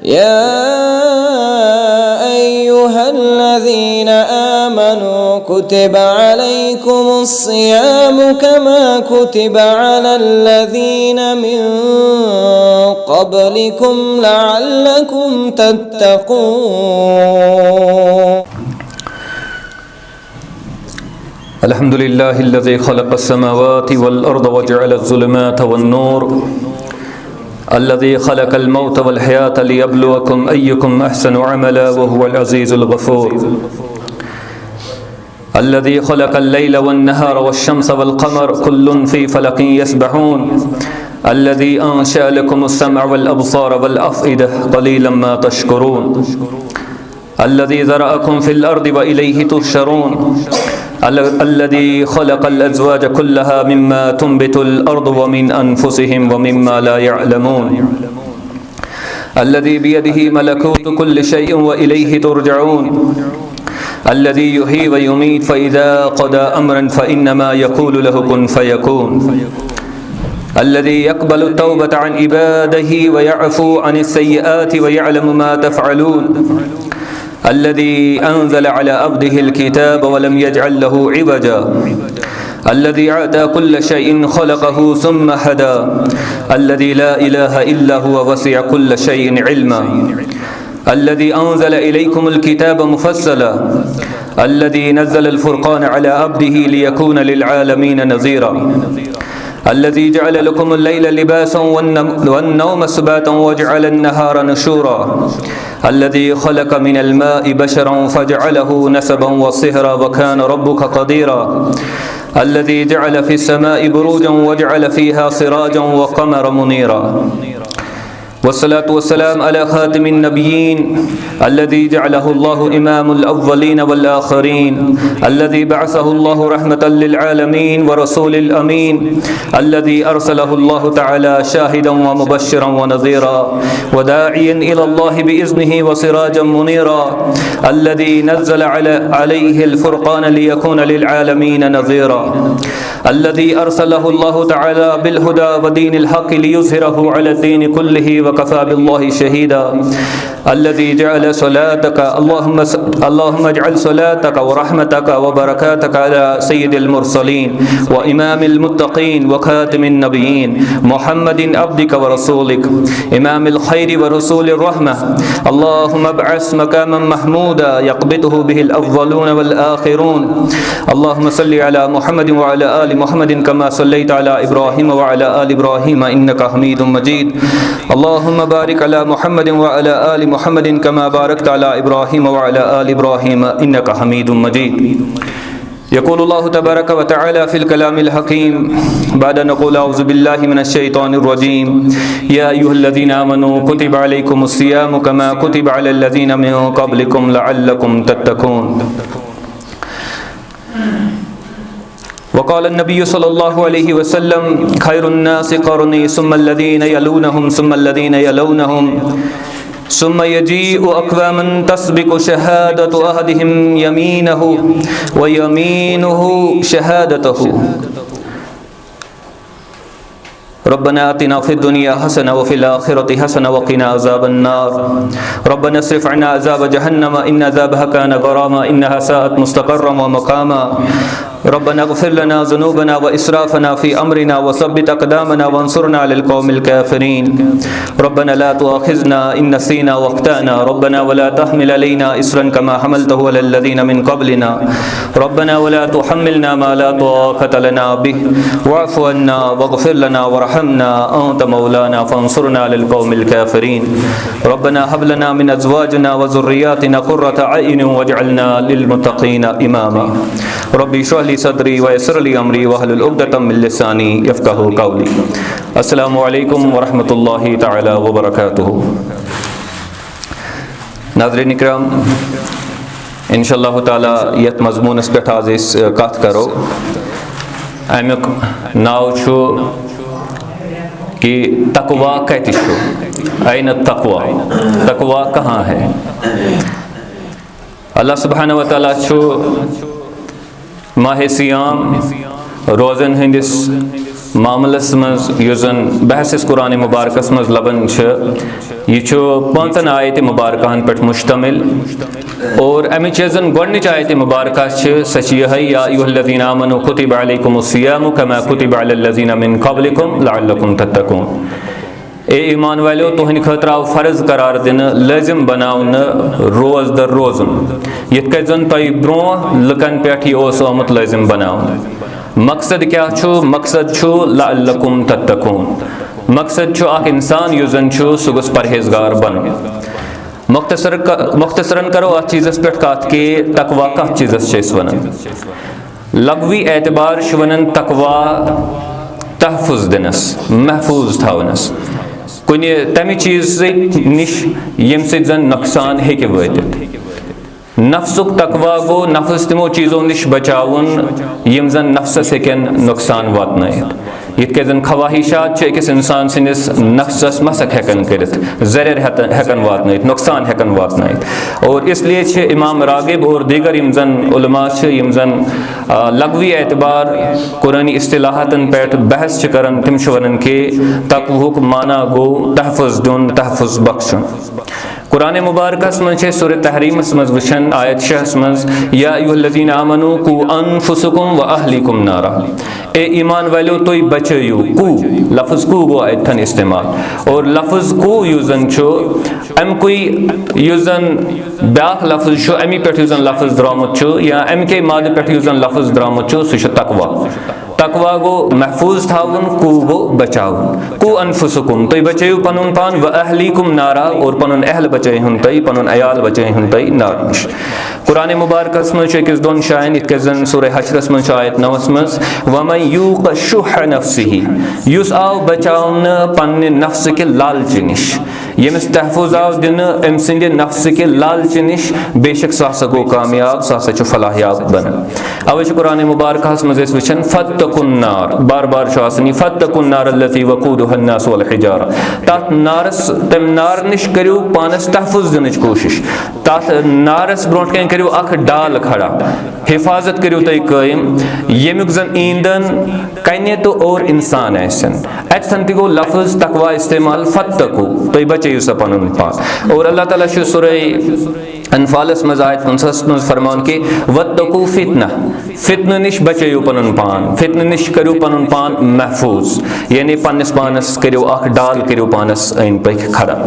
या अय्युहल्लज़ीना आमनू कुतिबा अलैकुमुस्सियामु कमा कुतिबा अलल्लज़ीना मिन क़ब्लिकुम लअल्लकुम तत्तक़ून। अल्हम्दुलिल्लाहिल्लज़ी ख़लक़स्समावाति वल अर्द वजअलज़्ज़ुलुमात वन्नूर अल्लज़ी ख़लक़ल मौत वल हयात लियब्लुवकुम अय्युकुम अहसनु अमला वहुवल अज़ीज़ुल गफ़ूर। अल्लज़ी ख़लक़ल लैल वन्नहार वश्शम्स वल क़मर कुल्लुन फ़ी फ़लक़िन यस्बहून। अल्लज़ी अंशअ लकुमुस समअ वल अब्सार वल अफ़इदा क़लीलन मा तशकुरून। अल्लज़ी ज़रअकुम फ़िल अर्दि व इलैहि तुहशरून। अल्लज़ी ख़लक़ल अज़वाज कुल्लहा मिम्मा तुंबितुल अर्दु व मिन अनफुसिहिम व मिम्मा ला यअलमून। अल्लज़ी बियदिहि मलकूतु कुल्लि शैइन व इलैहि तुरजऊन। अल्लज़ी युही व युमीत फ़इज़ा क़दा अम्रन फ़इन्नमा यक़ूलु लहु कुन फ़यकून। अल्लज़ी यक़बलु तौबता अन इबादिही व यअफ़ू अनिस सय्यिआति व यअलमु मा तफ़अलून। अल्लज़ी अंज़ल अला अब्दिहिल किताब व लम यजअल लहु इवजा। अल्लज़ी अता कुल्ल शैइन ख़लक़हु सुम्मा हदा। अल्लज़ी ला इलाहा इल्ला हुवा वसिअ कुल्ल शैइन इल्मा। अल्लज़ी अंज़ल इलैकुमुल किताब मुफ़स्सला। अल्लज़ी नज़्ज़लल फ़ुरक़ान अला अब्दिही लियकूना लिलआलमीन नज़ीरा। अल्लज़ी जअल लकुमुल लैला लिबासन वन्नौम सुबातन वजअलन नहारा नुशूरा। अल्लज़ी ख़लक़ मिनल माइ बशरन फ़जअलहु नसबन व सिहरा व कान रब्बुक क़दीरा। अल्लज़ी जअल फ़िस समाइ बुरूजन वजअल फ़ीहा सिराजन व क़मरन मुनीरा। वस्सलातु वस्सलाम अला ख़ातिमिन नबिय्यीन अल्लज़ी जअलहुल्लाहु इमामुल अव्वलीन वल आख़िरीन। अल्लज़ी बअसहुल्लाहु रहमतल लिल आलमीन व रसूलिल अमीन। अल्लज़ी अरसलहुल्लाहु तआला शाहिदन व मुबश्शिरन व नज़ीरा व दाइयन इलल्लाहि बिइज़्निहि व सिराजन मुनीरा। अल्लज़ी नज़्ज़ल अलैहिल फ़ुरक़ान लियकूना लिल आलमीन नज़ीरा। अल्लज़ी अरसलहुल्लाहु तआला बिल हुदा व दीनिल हक़्क़ लियुज़हिरहु अलद्दीनि कुल्लिहि व कफ़ा बिल्लाहि शहीदा। अल्लज़ी जअल सलातक अल्लाहुम्मा इजअल सलातक व रहमतक व बरकातक अला सय्यिदिल मुरसलीन व इमामिल मुत्तक़ीन व ख़ातिमिन नबिय्यीन मुहम्मदिन अब्दिक व रसूलिक इमामिल ख़ैरि व रसूलिर रहमह। अल्लाहुम्मा अब्अस मक़ामन महमूदा यक़बितहु बिहिल अव्वलून वल आख़िरून। अल्लाहुम्मा सल्लि अला मुहम्मदिन व अला आलि मुहम्मदिन कमा सल्लैता अला इब्राहीम व अला आलि इब्राहीम इन्नका हमीदुम मजीद। अल्लाहुम्मा बारिक अला मुहम्मदिन व अला आलि मुहम्मदिन कमा बारकता अला इब्राहीम व अला आलि इब्राहीम इन्नका हमीदुम मजीद। यक़ूलुल्लाहु तबारक व तआला फ़िल कलामिल हकीम बाद नक़ूल अऊज़ु बिल्लाहि मिनश शैतानिर रजीम। या अय्युहल्लज़ीना आमनू कुतिबा अलैकुमुस्सियामु कमा कुतिबा अलल्लज़ीना मिन क़ब्लिकुम लअल्लकुम तत्तक़ून। वक़ाल नबी सल्लल्लाहु अलैहि वसल्लम खैरुन्नासि क़र्नी सुम्मल्लज़ीना यलूनहुम सुम्मल्लज़ीना यलूनहुम सुम्मा यजीउ अक़वामुन तस्बिक़ु शहादतु अहदिहिम यमीनहु व यमीनुहु शहादतहु। रब्बना आतिना फ़िद दुनिया हसना व फ़िल आख़िरति हसना व क़िना अज़ाबन्नार। रब्बना अस्रिफ़ अन्ना अज़ाब जहन्नम इन्न अज़ाबहा कान गरामा इन्नहा साअत मुस्तक़र्रन व मक़ामा। रब्बना इग़फ़िर लना ज़ुनूबना व इसराफ़ना फ़ी अम्रिना व सब्बित अक़दामना वंसुरना अलल क़ौमिल काफ़िरीन। रब्बना ला तुआख़िज़ना इन नसीना व अख़्ताना। रब्बना वला तहमिल अलैना इसरन कमा हमलतहु अलल लज़ीना मिन क़ब्लिना। रब्बना वला तुहम्मिलना मा ला ताक़त लना बिहि वअफ़ु अन्ना वग़फ़िर लना वरहमना अंत मौलाना फ़ंसुरना अलल क़ौमिल काफ़िरीन। रब्बना हब लना मिन अज़वाजिना व ज़ुर्रिय्यातिना क़ुर्रता अय्युन वजअलना लिलमुत्तक़ीना इमामा। रब्बि इश्रह ली सदरी व यस्सिर ली अमरी वहलुल उक़दतम मिन लिसानी यफ़क़हू क़ौली। अस्सलामु अलैकुम व रहमतुल्लाहि तआला व बरकातुहू। नाज़रीन इकराम, इंशाअल्लाह ताला यत मज़मूनस पेठ आज अस कथ करो। अमुक नाव छु कि तक़वा कति छु, ऐन तक़वा, तक़वा कहाँ है। अल्लाह सुब्हानहु व तआला छु माह सियाम रोज़न हंदिस मामलस मज युस जन बहस कुरान मुबारकस मज लबन यह पांचन आयत मुबारकान पे मुश्तमिल और अमिच गोडनिच आयत मुबारक सह या अय्युहल्लज़ीना आमनू कुतिबा अलैकुमुस्सियामु कमा कुतिबा अलल्लज़ीना मिन क़ब्लिकुम लअल्लकुम तत्तक़ून। ए ईमान वालो तुहंद खतर आव फर्ज करार दिन लाजिम बनावन रोज दर रोजुन यथ कत जन तय ब्रो लुकन पे आमुत लाजिम बनावन। मकसद क्या छु? मकसद छु लअल्लकुम तत्तक़ून। मकसद छु आख इंसान युस जन छु सह गोस परहेजगार बन। मुख्तसरन करो अत चीज़स पे कत कि तकवा कत चीज़स वन। लगवी एतबार वन तकवा तहफुज दिनस महफूज थवनस कुन तमि चीज़ निश यम जन नुकसान हेके वातित। नफ्सुक तकवा गो नफ्स तिमो चीज़ों निश बचावन यम जन नफ्सस हेकन नुकसान वातनायत। यथ कत जन खवाहिशात अकिस इंसान सिंदिस नफ्सस मसक हेकन करित जरर हेकन वातनायत नुकसान हेकन वातनायत। और इसलिए इमाम रागिब और दीगर यम जन उलमा यम जन लगवी एतबार कुरानी इस्तिलाहातन पे बहस करन तिम वन कि तकवुक माना गो तहफुज दुन तहफुज बख्शन। कुरान मुबारकस मज सूरह तहरीमस मज वुचन आयत 6 मज या अय्युहल्लज़ीना आमनू कू अनफुसकुम व अहलिकुम नारा। ए ईमान वालो तुई बचयु कू लफ्ज कू गो आयतन इस्तेमाल और लफ्ज कू युजन छो अम कोई युजन ब्याख लफ्ज छो अमी पे युजन लफ्ज द्रामुत छो या अम के माद पे युजन लफ्ज द्रामुत छो सह तकवा। तकवा गो महफूज थावन कू गो बचावन। कू अनफुसकुम तुई बचयु पनुन पान व अहलीकुम नारा और पनुन अहल बचय हुन तई पनुन अयाल बचय हुन तई नार निश। कुरान मुबारकस मज अकिस दोन शायन इत जन सूरह हशरस मज आयत 9 मज वमन यूक़ शुह नफ्सिही युस आव बचावन पन्ने नफ्स के लालच निश यमिस तहफुज आव दिन अम सिंद नफ्स के लालच निश बेशक सह गो कामयाब सह फलाहयाब बन। अवे कुरान मुबारकस मज वचन फत्तकुन नार बार बार फत्तकुन नार अल्लती वक़ूदुहा अन्नास वल हिजारा। तथ नारस तम नार निश करियो पानस तहफुज दिन कोशिश। तथ नारस ब्रोट कन करियो अख डाल खड़ा हिफाजत करियो तय कायम यमुक जन ईंदन कन्ने तो और इंसान आसन अतन ति गो लफ्ज तकवा इस्तेमाल फत्तकु तय बचयु स पनुन पाक। और अल्लाह ताला शु सूरह अनफालस मज आयत 59 मज फरमान कि वत्तकु फितना फितन निश बचयु पनुन पान फितन निश करियो पनुन पान महफूज यानी पन्नस पानस करियो अख डाल करियो पानस इन पे खड़ा।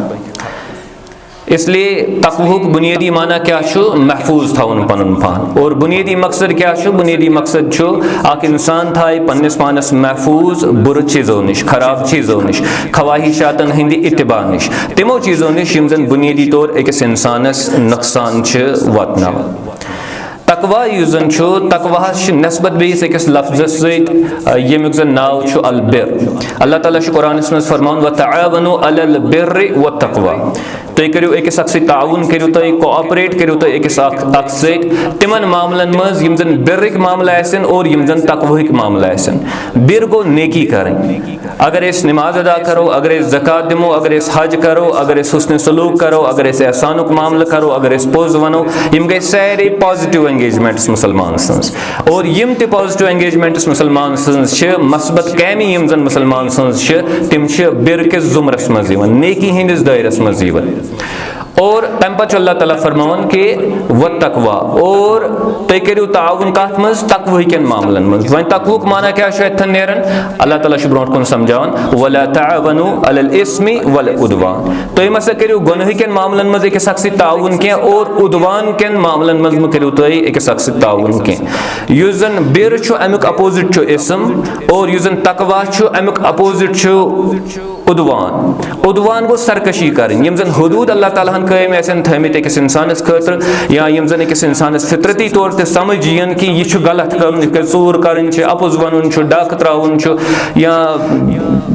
इसलिए तकवुक बुनियादी माना क्या छो महफूज थावन पनुन पान और बुनियादी मकसद क्या छो? बुनियादी मकसद छो आक इंसान थाय पन्नस पानस महफूज बुर चीज़ों निश खराब चीज़ों निश खवाहिशातन हिंदी इत्तिबा निश तिमो चीज़ों निश यम जन बुनियादी तौर अकिस इंसानस नुकसान वातनावन। तकवा युजन छो तकवा नस्बत बेस अकिस लफ्ज़स सत यमुक जन नाव छो अल बिर। अल्लाह ताला छु कुरान में फरमान व तआवनु अलल बिर्रि व तकवा। तुम करियो अकिस अख सत ताउन करियो तुम कोऑपरेट करियो तुम अकिस अख सत तिमन मामलन मज यम जन बिर्रिक मामला आसन और यम जन तकवहिक मामला आसन। बिर गो नेकी करें। अगर इस नमाज अदा करो अगर इस ज़कात दिमो अगर इस हज करो अगर इस हुस्न सलूक करो अगर इस एहसानुक मामला करो अगर इस पोज वनो यम गई सारे पॉजिटिव एंगेजमेंट्स मुसलमान सन्स और यम ते पॉजिटिव एंगेजमेंट्स मुसलमान सन्स छ मस्बत कामी यम जन मुसलमान सन्स छ तिम छ बिर के जुमरस मज यवन नेकी हिंदिस दायरस मज यवन। और तम पे अल्लाह ताला फरमान के व तकवा और तुम करियो ताउन कत मज तकवह कन मामलन मज। वन तकवुक माना क्या एथन नेरन अल्लाह ताला ब्रोट कुन समझावन वला ताअवनु अलल इस्मि वल उदवान। तुम मस करियो गुनाह कन मामलन मज अकिस अख सत ताउन के और उदवान कन मामलन मज करियो तुम अकिस अख सत ताउन के। युस जन बिर छु अमुक अपोजिट छु इस्म और युस जन तकवा छु अमुक अपोजिट छु उदवान। उदवान गो सरकशी करें यम जन हदूद अल्लाह ताला कायम आसन थमित अकिस इंसानस खतर या यम जन अकिस इंसानस फितरती तौर ते समझ यन कि यह गलत कर चोर कर अपुज वन डाक त्रावन या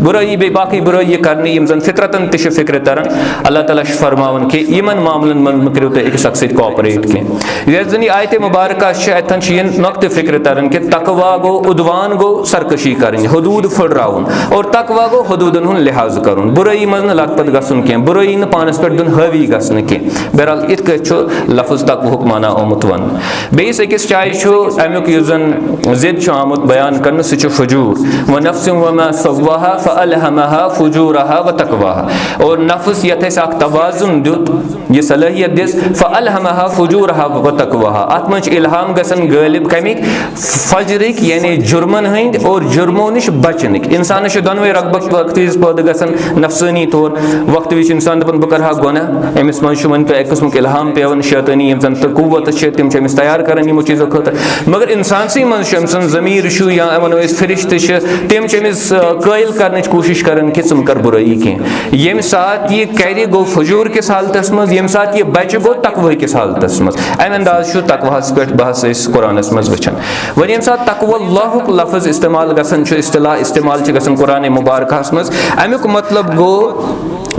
बुराई बे बाकी बुराई करने यम जन फितरतन ते फिक्र तरन अल्लाह ताला फरमावन कि यमन मामलन मन करियो तो अकिस अख सत कोऑपरेट के। यस जन आयत मुबारक अतन यन नक्त फिक्र तरन कि तकवा गो उदवान गो सरकशी करें हदूद फुड़रावन और तकवा गो हदूदन हुन लिहाज लिहाज करुन, बुराई मज लथपथ गसन कह, बुराई न पानस पे दुन हावी गसन कह। बहरहाल इत लफ्ज तकवुक माना आमुत वन। बेस अकिस चाय अमुक जिद आमुत बयान कर सह फजूर व नफ्स वमा सव्वाहा फअलहमहा फुजूरहा व तकवाहा। और नफ्स यथ तवाजुन दुत यह सलाहियत दिस फअलहमहा फुजूरहा व तकवाहा। अत मज इल्हाम गसन गालिब कमिक फजरिक यानी जुर्मन हंद और जुर्मो नश बचनिक। इंसान दोनवे रगबत वक्त पैदा गसन नफसानी तौर वक्त विच इंसान दपन बह करहा गुनाह अमिस मज वन पे किस्म इल्हाम पेवन शैतानी यम जन कुव्वत तम तैयार कर यमो चीज़ों खतर। मगर इंसान सी मज ज़मीर या वनो फरिश्त तम कायल कर कोशिश कर कर बुराई कह। ये सात यह कर गो फजूर किस हालत मज, ये सात यह बच गो तकवा किस हालत मज। अम अंदाज तकवाहस पे बहस कुरानस मज वचन। वन ये सात तकवल्लाहुक लफ्ज इस्तेमाल गसन इस्तिलाह इस्तेमाल गसन कुरान मुबारकस मज, अमुक मतलब गो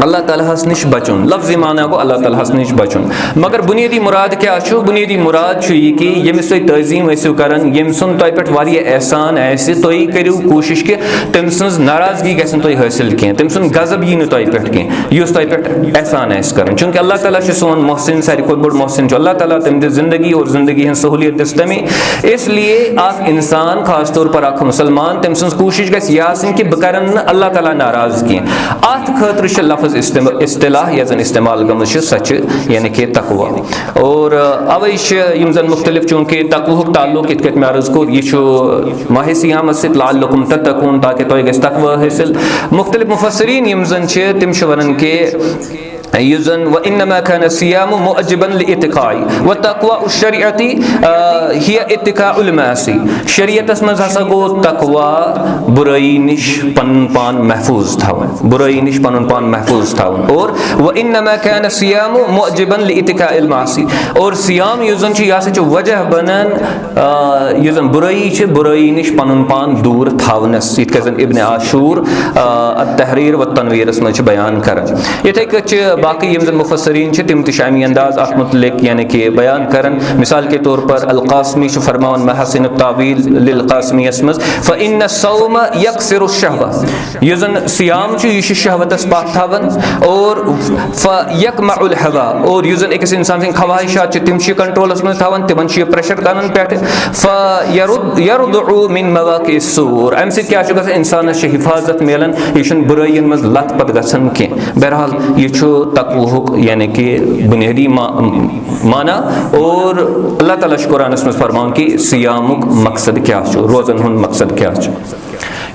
अल्लाह तालास निश बचुन। लफ्ज़ माना गो अल्लाह तालास निश बचुन। मगर बुनियादी मुराद क्या छो? बुनियादी मुराद यह कि यमिस तुम तज़ीम ऐसो करन, यम सुन तुह पे वारिया एहसान आसि, तुह करियो कोशिश कि तम सज नाराजगी गसन तुह हासिल कह, तम सुन गजब यी न तुह पे कह युस तुह पे एहसान आस कर। चूंकि अल्लाह ताला सोन मोहसिन, सारी खुद बड़ मोहसिन अल्लाह ताला, तम दिस जिंदगी और जिंदगी हन सहूलियत दिस तमें। इसलिए अख इंसान खास तौर पर अख मुसलमान तम सज कोशिश गस यह आसिन कि बह करन न अल्लाह ताला नाराज कह। अत खतर लफ्ज इस्तिलाह या जन इस्तेमाल गमज सच यानी कि तकवा। और अवै जन मुख्तलिफ चूंकि तकवुक ताल्लुक इत मैं अर्ज कोर यह माह सियाम लअल्लकुम तत्तकून, ताकि तुह गस तकवा हासिल। मुख्तलिफ मुफस्सिरीन यम जन तम वनान कि युजन व इन्नमा कान सियामु मुअज्जिबन लिइतिकाई व तकवा उश्शरियती हिय इतिकाउल मासी। शरीयतस मज हसा गो तकवा बुराई निश पनुन पान महफूज थावन, बुराई निश पनुन पान महफूज थावन। और व इन्नमा कान सियामु मुअज्जिबन लिइतिकाइल मासी। और सियाम युजन छ वजह बनन युजन बुराई छ बुराई निश पनुन पान दूर थावनस। इत कजन इब्न आशूर अत-तहरीर व तनवीरस मज बयान करन। इथे कच बाकी यम जन मुफस्सरीन तम तमी अंदाज अत मुतलिक यानी कि बयान करन। मिसाल के तौर पर अलकासमी फरमान महसिन तावील लिलकासमी मज फ़इन्न सौम यक्सिरु शहवा। यह जन सियाम यह शहवतस पाक थावन और फ़यकमउल हवा। और यह जन अकिस इंसान सं ख्वाहिशात तम कंट्रोलस मज थावन, तिमन प्रेशर करन पे फ़यरुदउ मिन मवाक़ि सूर। अम सत क्या इंसान हिफाजत मिलन, यह बुराइन मज लथपथ गसन कह। बहरहाल यह तकवुक यानी कि बुनियादी माना। और अल्लाह ताला कुरानस मज फरमान कि सियामुक मकसद क्या छो, रोज़न हुन मकसद क्या छो।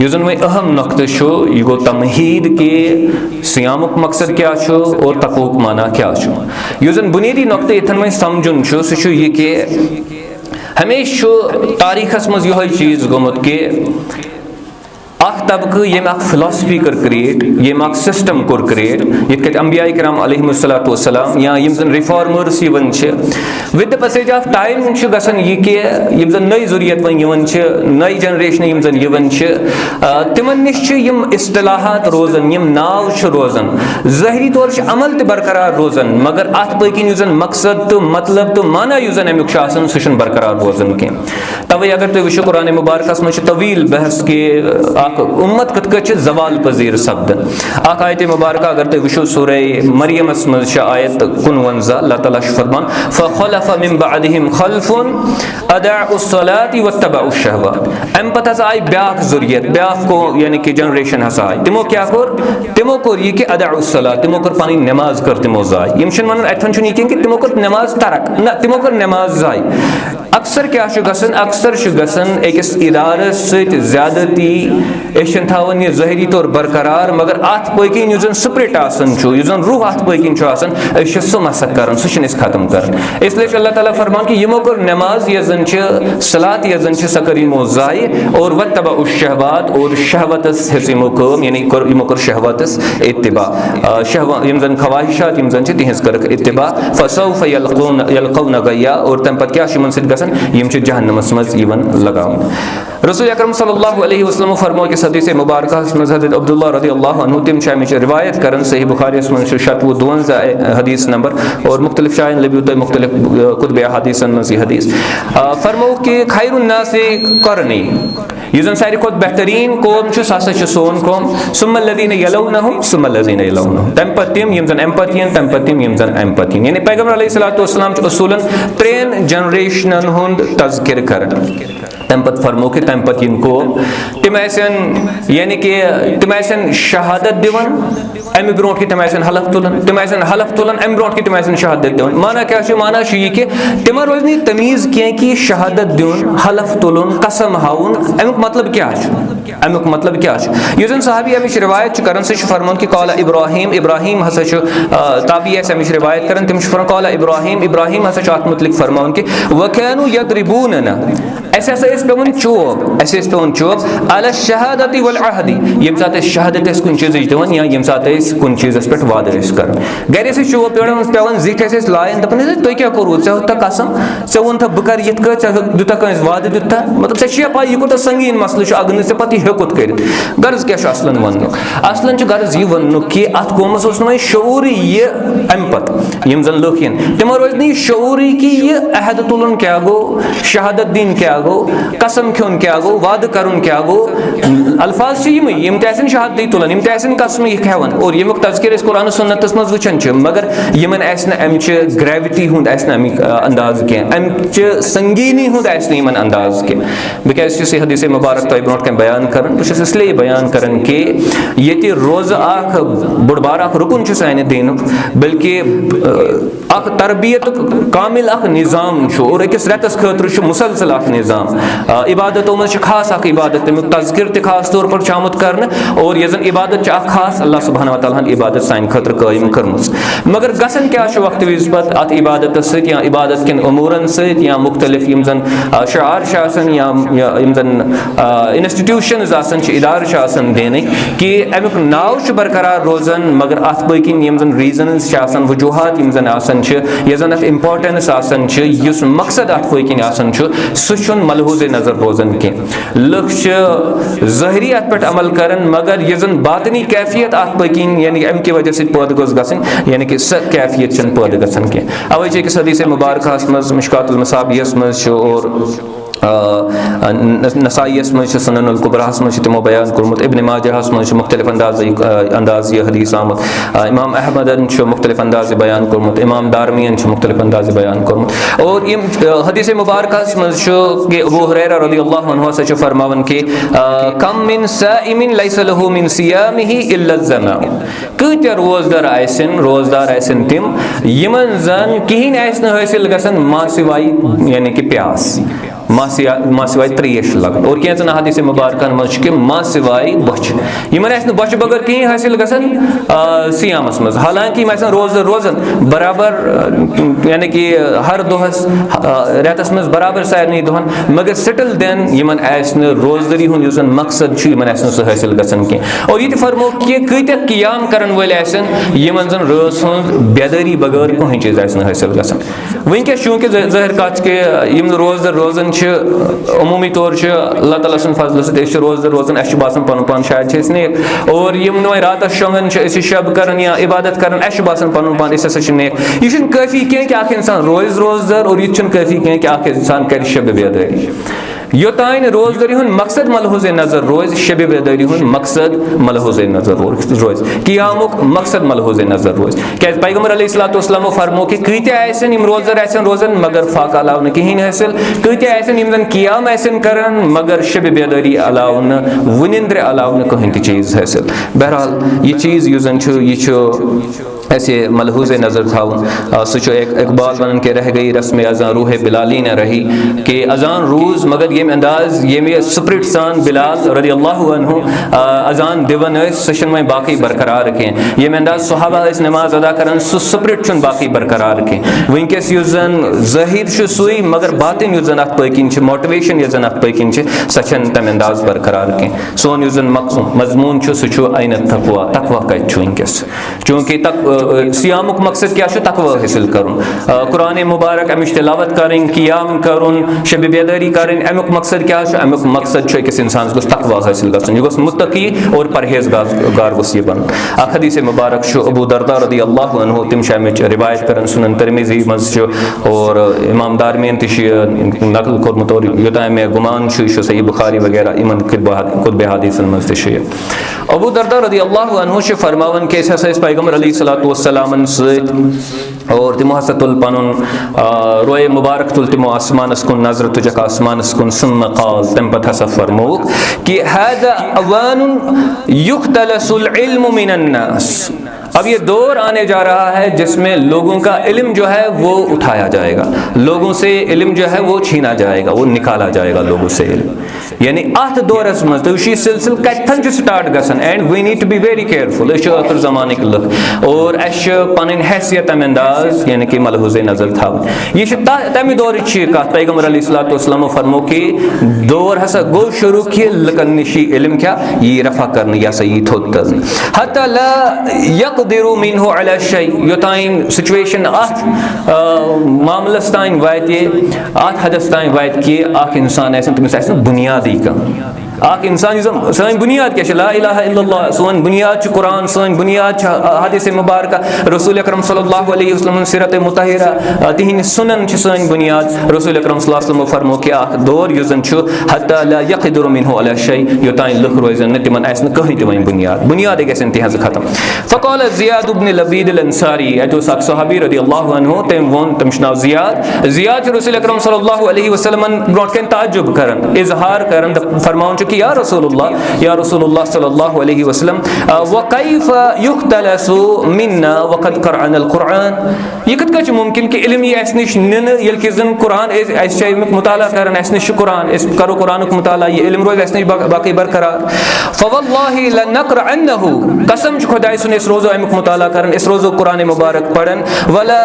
युस वह अहम नुक्त यह गो तमहीद के सियामुक मकसद क्या छो और तकवुक माना क्या छो। युस बुनियादी नुक्त इथन वह समझुन सह यह कि हमेशा तारीखस मज यह चीज़ गोमुत कि अख तबक़ यम फिलासफी कर क्रिएट, यम सिस्टम कोर क्रिएट, ये अंबिया किराम अलैहिमुस्सलातु वस्सलाम या यम जन रिफॉर्मर्स यवन with the passage of time गसन यह कि यम जन नई ज़ुरियत वन यवन नई जनरेशन यम जन यवन तिमन निश यम इस्तिलाहात रोजन, यम नाव रोजन, ज़ाहिरी तौर अमल त बरकरार रोजन, मगर अत पकिन यु जन मकसद तो मतलब तो माना यु जन अमुक सह बरकरार रोजन कह। तवे अगर तुम वो कुरान मुबारकस मज तवील बहस के उम्मत कत जवाल पजीर सपदन। आयत मुबारक अगर तुम वो सूरे मरियमस मज आयत 59 अल्लाह ताला फरमान फखलफ मिन बअदिहिम खल्फुन अदाउस सलाति वत्तबउश शहवात। अम पत आय ब्याख ज़ुरियत, ब्याख को यानी कि जनरेशन हसा आय, तिमो क्या कोर, तिमो कोर यह कि अदाउस सलात, तिमो कोर पनी नमाज कर तिमो जाय। यम वन अथन यह कि तिमो कोर नमाज तरक न, तिमो कोर नमाज जाय। अक्सर क्या गसन, अक्सर गसन अकिस इदारस सत ज्यादती थावन यह ज़ाहिरी तौर बरकरार, मगर अत पकिन युस स्प्रिट युस रूह अत पकिन सह मसक कर सह खत्म कर। इसलिए अल्लाह ताला फरमान कि यमो कर नमाज यह जन सलात यह जन सह कर यमो ज़ाय और वत्तबउश शहवात और शहवतस हेस यमो कम यानी यमो कर शहवतस इत्तिबा, यम जन ख्वाहिशात यम जन तिहज कर इत्तिबा फसौफ यल्कौन गय्या। और तम पत क्या सत गसन यम जहन्नमस मज यवन लगावन। रसूल अकरम सल्लल्लाहु अलैहि वसल्लम फरमाओ कि हदीस मुबारक मज हज़रत अब्दुल्लाह रज़ियल्लाहु अन्हु तिम रिवायत करन सही बुखारी मज 52 हदीस नंबर और मुख्तलिफ शायन लबी तो मुख्तलिफ कुतुब हदीसन मज हदीस फरमाओ कि खैरुन नास करनी यह जन सारी खुद बेहतरीन कौम सह सोन कौम सुम्मल्लज़ीना यलौनहुम सुम्मल्लज़ीना यलौनहुम तम पत तिम यम जन अम पत यन तम पत तिम यम जन अम पत यन यानी पैगंबर अलैहिस्सलातु वस्सलाम उसूलन 3 जनरेशनन हुंद तज़किर करन तम पत फरमो कि तम पत यन कौम तिम यानी कि तिम शहादत दिवन अमि ब्रोट कि तिम हलफ तुलन तिम हलफ तुलन अमि ब्रोट कि तिम शहादत दिवन माना क्या माना यह कि तिम रोज नहीं तमीज कह कि शहादत दिन हलफ तुलन कसम हाउन अमुक मतलब क्या अमुक मतलब क्या यह जन सहाबी अमिश रिवायत कर फरमान कि कौला इब्राहिम इब्राहिम हसा ताबी अमिश रिवायत कर तम कौला इब्राहिम इब्राहिम हसा अत मुतलिक फरमान कि वकानु यदरिबूनना पेवन चोब अला शहादति वल अहदी यम सात शहादत कुन चीज दिवन या यम सात कुन चीजस पे वाद कर गर चोब पेवन जिठ लायन दपन तुम क्या करू ता कसम ऐ वो बह कर ये दुता कंस वाद दुता मतलब ऐ पा यह कूत संगीन मसल अगर ने पे हेकुत कर गर्ज क्या असलन वन असलन गर्ज यह वन कि अत कौमस ना शऊर यह अम पत यम जन लुक तिम रोज नहीं शऊर कि यह अहद तुलन क्या गो शहादत दिन क्या गो कसम खोन क्या गो वाद करुन क्या गो अल्फाज यम तहसन शहादत तुलन यम तहसन कसम यह हेवन और यमुक तज़किर कुरान सुन्नतस मज वुचन मगर यमन अमच ग्रेविटी हुंद अमिक अंदाज कह अमच संगीनी हुंद यमन अंदाज कह बिकॉज हदीस मुबारक तुम ब्रोट कन बयान कर इसलिए बयान कर कि ये रोज़ बुड़ बार रुकन सानि दीन बल्कि तरबियत कामिल निज़ाम और अकिस रेतस खतर मुसलसल निज़ाम इबादतों मज खास इबादत तमिक तज़किर त खास तौर पर आमुत कर और यह जन इबादत खास अल्लाह सुब्हानहु व तआला इबादत सान खतर कायम कर्मस मगर गसन क्या वक्त विज पत अत इबादत सत या इबादत किन उमूरन सत या मुख्तलिफ यम जन शार या यम जन इंस्टीट्यूशंस इदार दिन कि अमुक नाव बरकरार रोजान मगर अत पकिन यम जन रीजनस वजूहत यम जन यह जन अत इम्पोर्टेंस इस मकसद अत पकिन सह मलहूज नजर रोजान कह लुक ज़ाहिरी अत पे अमल कर मगर यह जन बातनी कैफियत अत पकिन यानी अम कि वजह से पैद गोस गसन यानी कि स कैफियत पैद गसन कह अवे अकिस हदीस मुबारक मज मिशकातुल मसाबियस मज और नसाइयस मज सुननुल कुबरास मज तमो बयान कोरमुत इब्न माजाहस मज मुख्तलिफ अंदाज यह हदीस आमद इमाम अहमदन मुख्तलिफ अंदाज बयान कोरमुत इमाम दारमियन मुख्तलिफ अंदाज बयान कोरमुत और यम हदीस मुबारक मज कि अबू हुरैरा रज़ियल्लाहु अन्हु से फरमावन कि कम मिन साइमिन लैसा लहु मिन सियामिही इल्ला ज़मा कत्या रोजदार आसन तिम यमन जन कहीं हासिल गसन मा सिवाय यानी कि प्यास मा सिवाय त्रेश लगन और कैंचन हदीस मुबारकन मज कि मा सिवाय बच यमन बच बगर कहीं हासिल गसन सियामस मज हालांकि रोजन बराबर यानी कि हर दोहस रेतस मज बराबर सारनी दोहन मगर सेटल देन यमन रोजदरी हुन युस मकसद यमन सह हासिल गसन कह और ये फरमो कि कत्या कियाम करन वल यमन जन रस हुन बेदारी बगैर कहीं चीज हासिल गसन वनकस चूंकि ज़ाहिर कत कि यम रोजन अमूमी तौर अल्लाह ताला सुन फजल सत रोजन अस बासान पन पान शायद नेक और यम नो रात शोंगन शब कर या इबादत कर अस बासान पन पान अस नेक यह काफ़ी कह कि अख इंसान रोजदार और यह काफ़ी कह कि अख इंसान कर शब बेदारी योतान रोजदारी हुन मकसद मलहूज नजर रोज शब बेदारी हुन मकसद मलहूज नजर रोज कियामुक मकसद मलहूज नजर रोज क्या पैगंबर अलैहिस्सलातु वस्सलाम फरमो कि कत्या यम रोजदार रोजन मगर फाक अलाव कहीं हासिल कत्या यम जन कियाम करन मगर शब बेदारी अलाव वनिंद्र अलाव कहीं चीज हासिल बहरहाल यह चीज यह ऐसे मलहूज नजर था सह इकबाल वन के रह गई रस्म अजान रूह बिलाली न रही कि अजान रूज मगर ये अंदाज ये स्प्रिट सान बिलाल रज़ियल्लाहु अन्हु अजान दिवन सह वह बाकी बरकरार कह ये अंदाज सहाबा नमाज अदा कर स्प्रिट बाकी बरकरार कह वनकस जन ज़ाहिर सुई मगर बातिन जन अत पकिन मोटिवेशन यह जन अत पकिन सह तम अंदाज बरकरार कह सोन जन मजमून सह अन तकवा तकवा कत वनकस चूँकि सियामुक मकसद क्या तकवा हासिल कर कुरान मुबारक अमिश तिलावत करें कियाम कर शब बेदारी करें अमुक मकसद क्या है? अमुक मकसद है कि इंसान को तकवा हासिल गसन, यह मुत्तकी और परहेजगार गोस यह बन। अख हदीस मुबारक अबू दरदा रदी अल्लाहु अन्हु तिम शामिच रिवायत करन सुनन तिरमिज़ी मज और इमाम दारमीन नकल कोरमुत और योता में गुमान सही बुखारी वगैरह इमन कुतुब हदीसन मज अबू दरदा रदी अल्लाहु अन्हु फरमावन के पैगम्बर अलैहिस्सलातु वस्सलामन सत और तिमो हसा तुल पनुन रोए मुबारक तुल तिमो आसमानस कुन नजर तुजक आसमानस कुन सुम्मा क़ाल तम पथ हसा फरमूक कि हादा अवानुन युख्तलसुल इल्मु मिनन नास। अब ये दौर आने जा रहा है जिसमें लोगों का इल्म जो है वो उठाया जाएगा, लोगों से इल्म जो है वो छीना जाएगा, वो निकाला जाएगा लोगों से इल्म। यानी अथ दौरस मज तो सिलसिल कथन स्टार्ट गसन and we need to be very careful. आखिर जमाने के लुक और पन हैसियत अंदाज यानी कि मलहूज़ नजर था यह तमि दौर कत पैगम्बर अलैहिस्सलातु वस्सलाम फरमो कि दौर हसा गो शुरू कि लकन निशी इल्म क्या ये रफा करने या सही थोत करने हत्ता ला यक़दिरु मिन्हु अला शै योताइन सिचुएशन अथ मामलस ताइन वायत अथ हदस ताइन वायत कि आख इंसान ऐसे तुम ऐसे बुनियादी का आख इंसान सन बुनियाद क्या ला इलाहा इल्लल्लाह सोन बुनियाद कुरान सन बुनियाद हदीस मुबारक रसूल अकरम सल्लल्लाहु अलैहि वसल्लम सिरत मुतहरा तिहिन सुनन सन बुनियाद रसूल अकरम सल्लल्लाहु अलैहि वसल्लम फरमो कि आख दौर युजन छु हत्ता ला यक़दिरु मिन्हु अला शै योताइन लुख रोजन तिमन ऐसे कहीं तिमन बुनियाद गसन तिहज खत्म। फ़क़ाल ज़ियाद इब्न लबीद अल अंसारी जो सहाबी रदियल्लाहु अन्हु तम वोन तमशना ज़ियाद रसूल अकरम सल्लल्लाहु अलैहि वसल्लम ब्रोट के ताज्जुब करन इजहार करन फरमाउन कि या रसूलुल्लाह सल्लल्लाहु अलैहि वसल्लम व कैफ युख्तलसु मिन्ना वक़द क़रअना अल कुरान यह कत कछ मुमकिन कि इल्म ये ऐस निश निन यल कि जन कुरान ऐस चाहे मुताला करन ऐस निश कुरान ऐस करो कुरान को मुताला ये इल्म रोज ऐस निश बाकी बरकरार फवल्लाहि लनक़रअन्नहु कसम खुदा सुन इस रोज़ो अमुक मुताला करन इस रोज़ो कुरान मुबारक पढ़न वला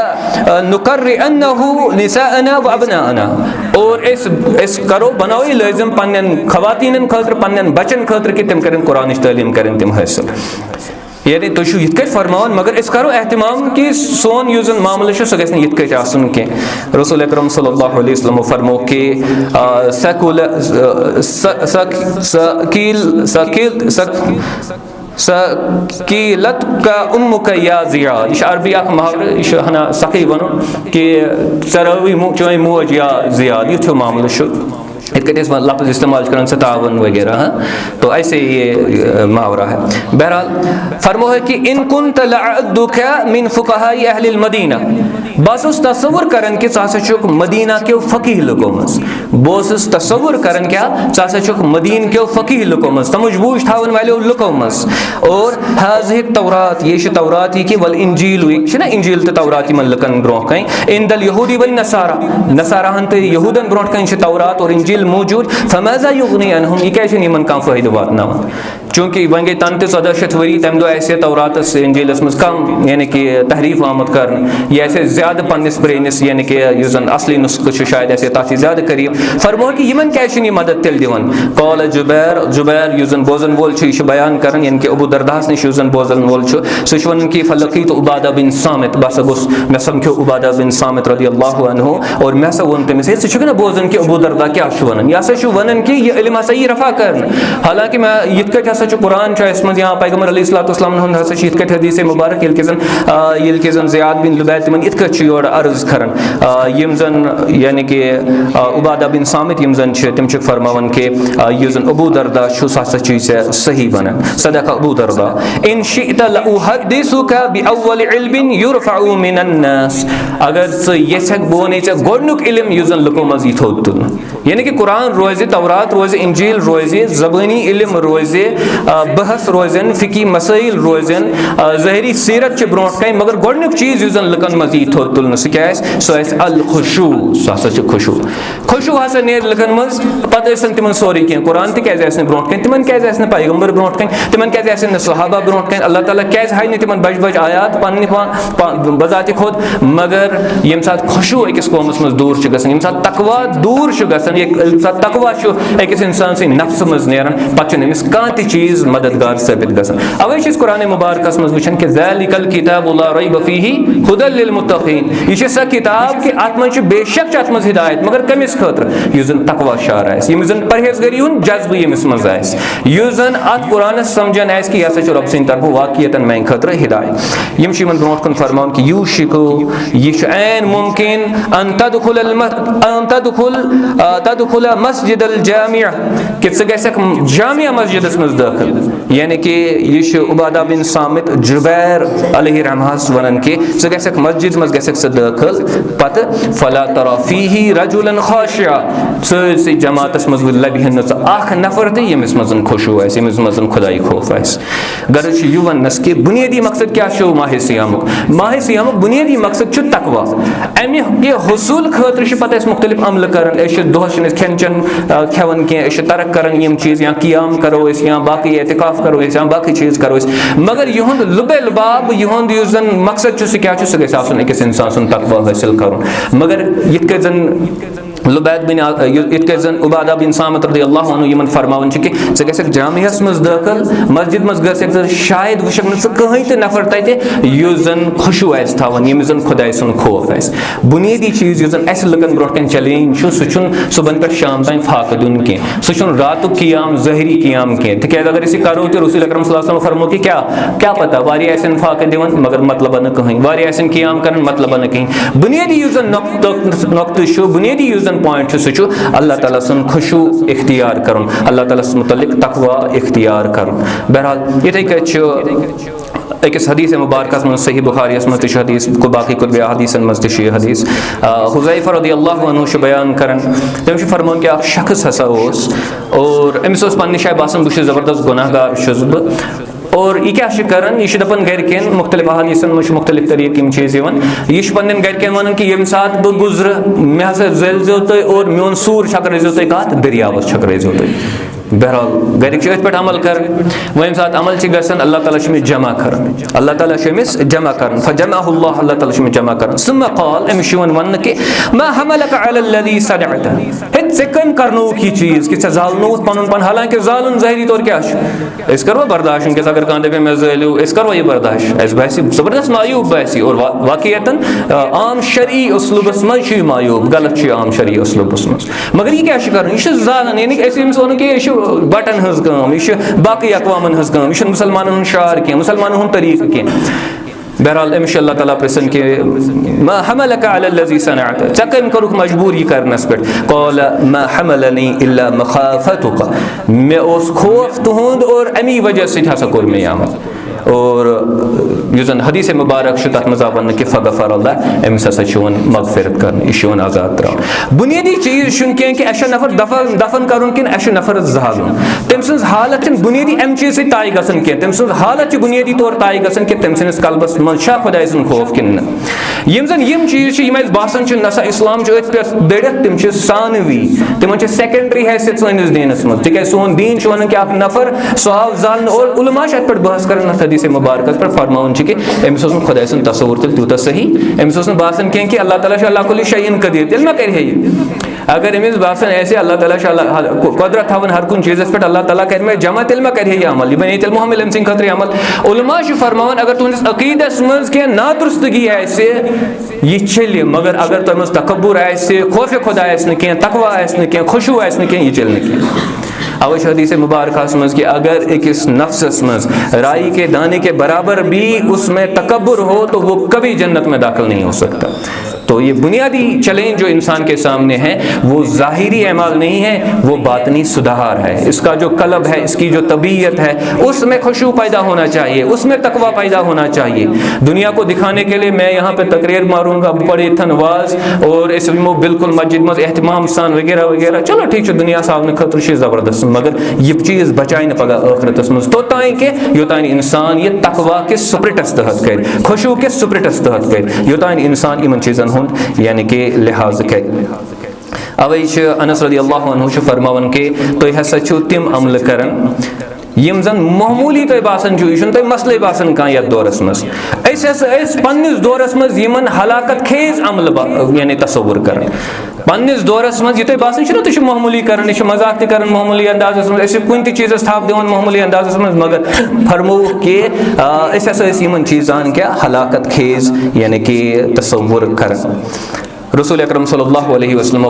नुक़र्रिअन्नहु निसाअना व अबनाअना और इस करो बनाओ लाजिम पन्नन खवातीन खतर पन्न बचन खतर कि तम करें कुरान तालीम करें तम हासिल। यानी तुम ये कट फरमान मगर इस करो एहतमाम कि सोन युस मामल सह गि ये कट आसन कह रसूल अकरम सल्लल्लाहु अलैहि वसल्लम फरमो कि सकीलत का उम्मुक या ज़ियाद यह अरबी अख मुहावरा यह हना सखी वनो कि चरवी चोई मोज या ज़ियाद युथ मामल लफ्ज़ इस्तेमाल कर सतावन वगैरह तो ऐसे ये मुहावरा है। बहरहाल फरमो है कि इन कुन्त लअद्दुका मिन फुक़हाई अहलिल मदीना बस तस्वुर करन कि च मदीना के फ़कीह लुको मज बस तस्वुर करन क्या च मदीन के फ़कीह लुको मज तमुज बूझ थावन वाले लुको मज और हाज़िहि तौरात ये तौरात कि वल इंजील ना इंजील तो तौरात मन लकन ब्रोह कहीं इंदल यहूदी वन नसारा हन तो यहूदन ब्रोह कहीं तौरात और इंजील मौजूद फमाज़ा युग़नी अनहुम ये कैसे निमन का फ़ायदा वातनावन चूँकि वन गई तन 1400 वरी तम दो ऐसे तौरात इंजीलस मज कम यानी कि तहरीफ आमद कर ये ऐसे ज़्यादा पन्निस ब्रेनिस यानी कि युजन असली नुस्ख शायद ऐसे ताकि ज़्यादा करीब फरमो कि यमन कैसे नहीं मदद तिल दिवन कौल जुबैर युजन बोजन वोल बयान कर यानी कि अबू दरदास निश युजन बोजन वोल वन कि फलकीत उबादा बिन सामित बस गुस मे समझो उबादा बिन सामित रदियल्लाहु अन्हु और मे सा वन तमिस सह बोजन कि अबू दरदा क्या वन यह वन कि यह इल्म हसा यह रफा कर हालांकि मैं यित कट हसा कुरान मज यहाँ पैगम्बर अलैहिस्सलातु वस्सलाम हसा यित कट हदीस मुबारक ये जन ज़ियाद बिन लुबैद तिमन यित कट योर अर्ज करन यम जन यानी कि उबादा बिन सामित यम जन तम फरमावन कि यह जन अबू दरदा सह सही वन सदक अबू दरदा इन शिअत लउहद्दिसुका बिअव्वल इल्मिन युरफअ मिनन नास अगर यह बोने गोडनुक इल्म यह जन लुको मज थोत तुल यानी कि कुरान रोज़ तौरात रोज़ इंजील रोज़ ज़बानी इल्म रोज़ बहस रोज़न फ़िकी मसाइल रोज़न ज़हरी सीरत ब्रोट कहीं मगर गोडनुक चीज़ यह जन लकन मज थोत तुल सह सह अल खुशू सह खुशू हसा नेर लकन मज पत तिमन सोरी कह कुरान तक ब्रोट कहीं तिमन क्या पैगम्बर ब्रोट कहीं तिमन क्या सहाबा ब्रोट कहीं अल्लाह ताला क्या हाय न तिमन बज बज आयात पन्न बजात खुद मगर यम सात खुशू अकिस कौमस मज दूर गसन यम सात तकवा दूर गसन तकवा अकिस इंसान से नफ्स मज नेरान पे अमिस कह चीज़ मददगार साबित गसन। अवे कुरान मुबारकस मज वुचन कि ज़ालिकल किताबु ला रैब फीही हुदल लिल मुत्तक़ीन, यह सा किताब कि अत मज बेशक अत मज हिदायत, मगर कमिस खतर युस जन तकवा शार आस, यमिस जन परहेजगारी हुन जज्ब यमिस मज आस, युस जन अत कुरान समझन आस कि यह रब सिंद तरफ वाकियतन मैं खतर हिदायत। यम यमन ब्रोट कुन फरमान कि यूशिकु यह ऐन मुमकिन अन तदखुल मस्जिद अल जामिया कि गसक जामिया मस्जिद मज दाखिल, यानी कि यह उबादा बिन सामित जुबैर अलैहि रहमस वनन कि गसक मस्जिद मज गसक स दाखिल पत फला तरा फीही रजुलन खाशिया सै जमातस मज लबिहन अख नफर ते यमिस मजन खुशू आस, यमिस मजन खुदाई खौफ आस। गर्ज यु वनस कि बुनियादी मकसद क्या छो माह सियामुक बुनियादी मकसद छु तकवा। अमि के हुसूल खतर पत मुख्तलिफ अमल करन, दोहस खेन चन खेवन कह तरक करन यम चीज, या कियाम करो या बाकी एतिकाफ करो या बाकी चीज करो, मगर यहुंद लुबे लुबाब यहुंद युस जन मकसद छु क्या छु गस आसन अकिस इंसान सुन तकवा हासिल करुन। मगर यित के जन लुबैद बिन इतन उबादा बिन सामित रज़ियल्लाहु अन्हु यमन फरमावन कि गसक जामियास मज दाखिल मस्जिद मज गसक शायद वुशक न कहीं ते नफर तते युस जन खुशू आस थावन, यमिस जन खुदाय सुन खौफ आस। बुनियादी चीज युस जन अस लुकन ब्रोट कन चैलेंज छु सुन सुबह पे शाम तक फाक दुन के सुन रात कियाम ज़हरी कियाम के तिकाज अगर इसे करो तो रसूल अकरम सल्लल्लाहु अलैहि वसल्लम फरमो कि क्या पता वारी आसन फाक दिवन मगर मतलब न कहीं, वारी आसन कियाम करन मतलब न कहीं। बुनियादी युस जन नक्त छु बुनियादी युस पॉइंट सु अल्लाह ताला सुन खुशू इख्तियार कर, अल्लाह ताला मुतल्लिक तकवा इख्तियार कर। बहरहाल इथे अकिस हदीस मुबारक मज सही बुखारी मज हदीस को बाकी कुतुब हदीसन मज हदीस हुज़ैफा रज़ियल्लाहु अन्हु बयान करन तम फरमान कि शख्स हसा और अमिस पन्ने शाय बासन बह ज़बरदस्त गुनाहगार छुस बह और यह क्या कर यह दपान गरकन मुख्तलिफ हदीसन मज मुख्तलिफ तरीक चीज़ यह पन्न गरकन वन कि ये सात बह गुजर मे हसा जलजो तुम और मोन सूर छकरो तुम कत दरियावस छकरो तुम। बहरहाल गरिक पे अमल कर वम सात अमल गसन अल्लाह ताला जमा कर, अल्लाह ताला जमा कर फजमाहुल्लाह, अल्लाह ताला जमा कर। सुम्मा क़ाल अमिश वन कि मा हमलक अलल्लज़ी सनअत, हे से कम करनो की चीज कि जालनो पन पन, हालांकि जालन ज़ाहिरी तौर क्या अस करो बर्दाश्त कि अगर कह दे मे जालो अस करो यह बर्दाश्त, अस बासी जबरदस्त मायूब बासी और वाकईतन आम शरई उसलूबस मज मायूब गलत आम शरई उसलूबस मज, मगर यह क्या कर यह जालन यानी अस वन कि बटन हज कम यह बाकी अकवामन हज कम यह मुसलमान शार कह मुसलमान तरीक कह। बहरहाल अमिश अल्लाह ताला प्रसन के मा हमलक अलल्लज़ी सनअत, च कम करुक मजबूर यह करनस पे। क़ाल मा हमलनी इल्ला मखाफतुक, मे ओस खौफ तुहुंद और अमी वजह से हसा कोर मे अमल। और युजन हदीस मुबारक तथ मज वन कि फ़ग़फ़र अल्लाह अमिस हसा मगफिरत कर यह आज़ाद त्रा। बुनियादी चीज़ कह कि अस नफर दफन कर कि अस नफर जहालुन, तम सज हालत बुनियादी अम चीज़ तय गसन कह, तम सज हालत बुनियादी तौर तय गसन कि तम सस कल्बस मज खुदाय सुन खौफ कि यम जन यम चीज़ बासान नसा इस्लाम पे दड़ित तम सानवी तिम सेकेंडरी हैसियत सैनिस दीनस मज, तिक सोन दीन वन कि नफर सह जाल और उलमा अत पे बहस कर हदीस मुबारक पे फरमान कि अमिस खुदा सुन तस्वुर तुल तूत सही, अमिस बासान कह कि अल्लाह ताला अल्लाह कुल्लि शैइन कदीर, तेल मा कर अगर अमिस बासान ऐसे अल्लाह ताला कुदरत थवन हर कुन चीज़ पे अल्लाह ताला कर मे जमा, तेल मा कर अमल यह बने तेल मुहम्मद अम सद खतर अमल। उलमा फरमान अगर तुहस अकीदस मज कह नादुरुस्तगी आसे यह चल, मगर अगर तुम तकब्बुर आसे खौफ खुदा आस कह तकवा आस कह खुशू आस कह यह चल कह। अवश हदीस मुबारक मज कि अगर एक नफ्स मज राई के दाने के बराबर भी उसमें तकब्बुर हो तो वो कभी जन्नत में दाखिल नहीं हो सकता। तो ये बुनियादी चैलेंज जो इंसान के सामने है वो ज़ाहिरी अमाल नहीं है, वो बातनी सुधार है। इसका जो कलब है, इसकी जो तबीयत है, उसमें खुशू पैदा होना चाहिए, उसमें तकवा पैदा होना चाहिए। दुनिया को दिखाने के लिए मैं यहाँ पे तकरीर मारूंगा, बड़े थनवाज और इसमें बिल्कुल मस्जिद में एहतमाम सान वगैरह वगैरह, चलो ठीक है दुनिया सामने खतर ज़बरदस्त, मगर यह चीज़ बचाए न पगा आखिरत मज तोतान के योतान इंसान ये तकवा के सुपरटस तहत कर, खुशू के सुपरटस तहत कर, योतान इंसान इन चीज़न यानी कि लिहाज कर। अवे अनस रज़ियल्लाहु अन्हु फरमावन के तो हसा तिम अमल करन यम जन मामूली तुम बासान यह मसले बासान कह ये दौरस मज पन्निस दौरस मज यमन हलाकत खेज अमल यानी तस्वुर कर पन्निस दौरस मज यह बासान तुम मामूली कर मजाक तक मामूली अंदाज मज कुन चीज़ थाप दिवान मामूली अंदाज मज मगर फरमो कि यमन चीज़ान क्या हलाकत खेज यानी कि तस्वुर कर रसूल अकरम सल्लल्लाहु अलैहि वसल्लम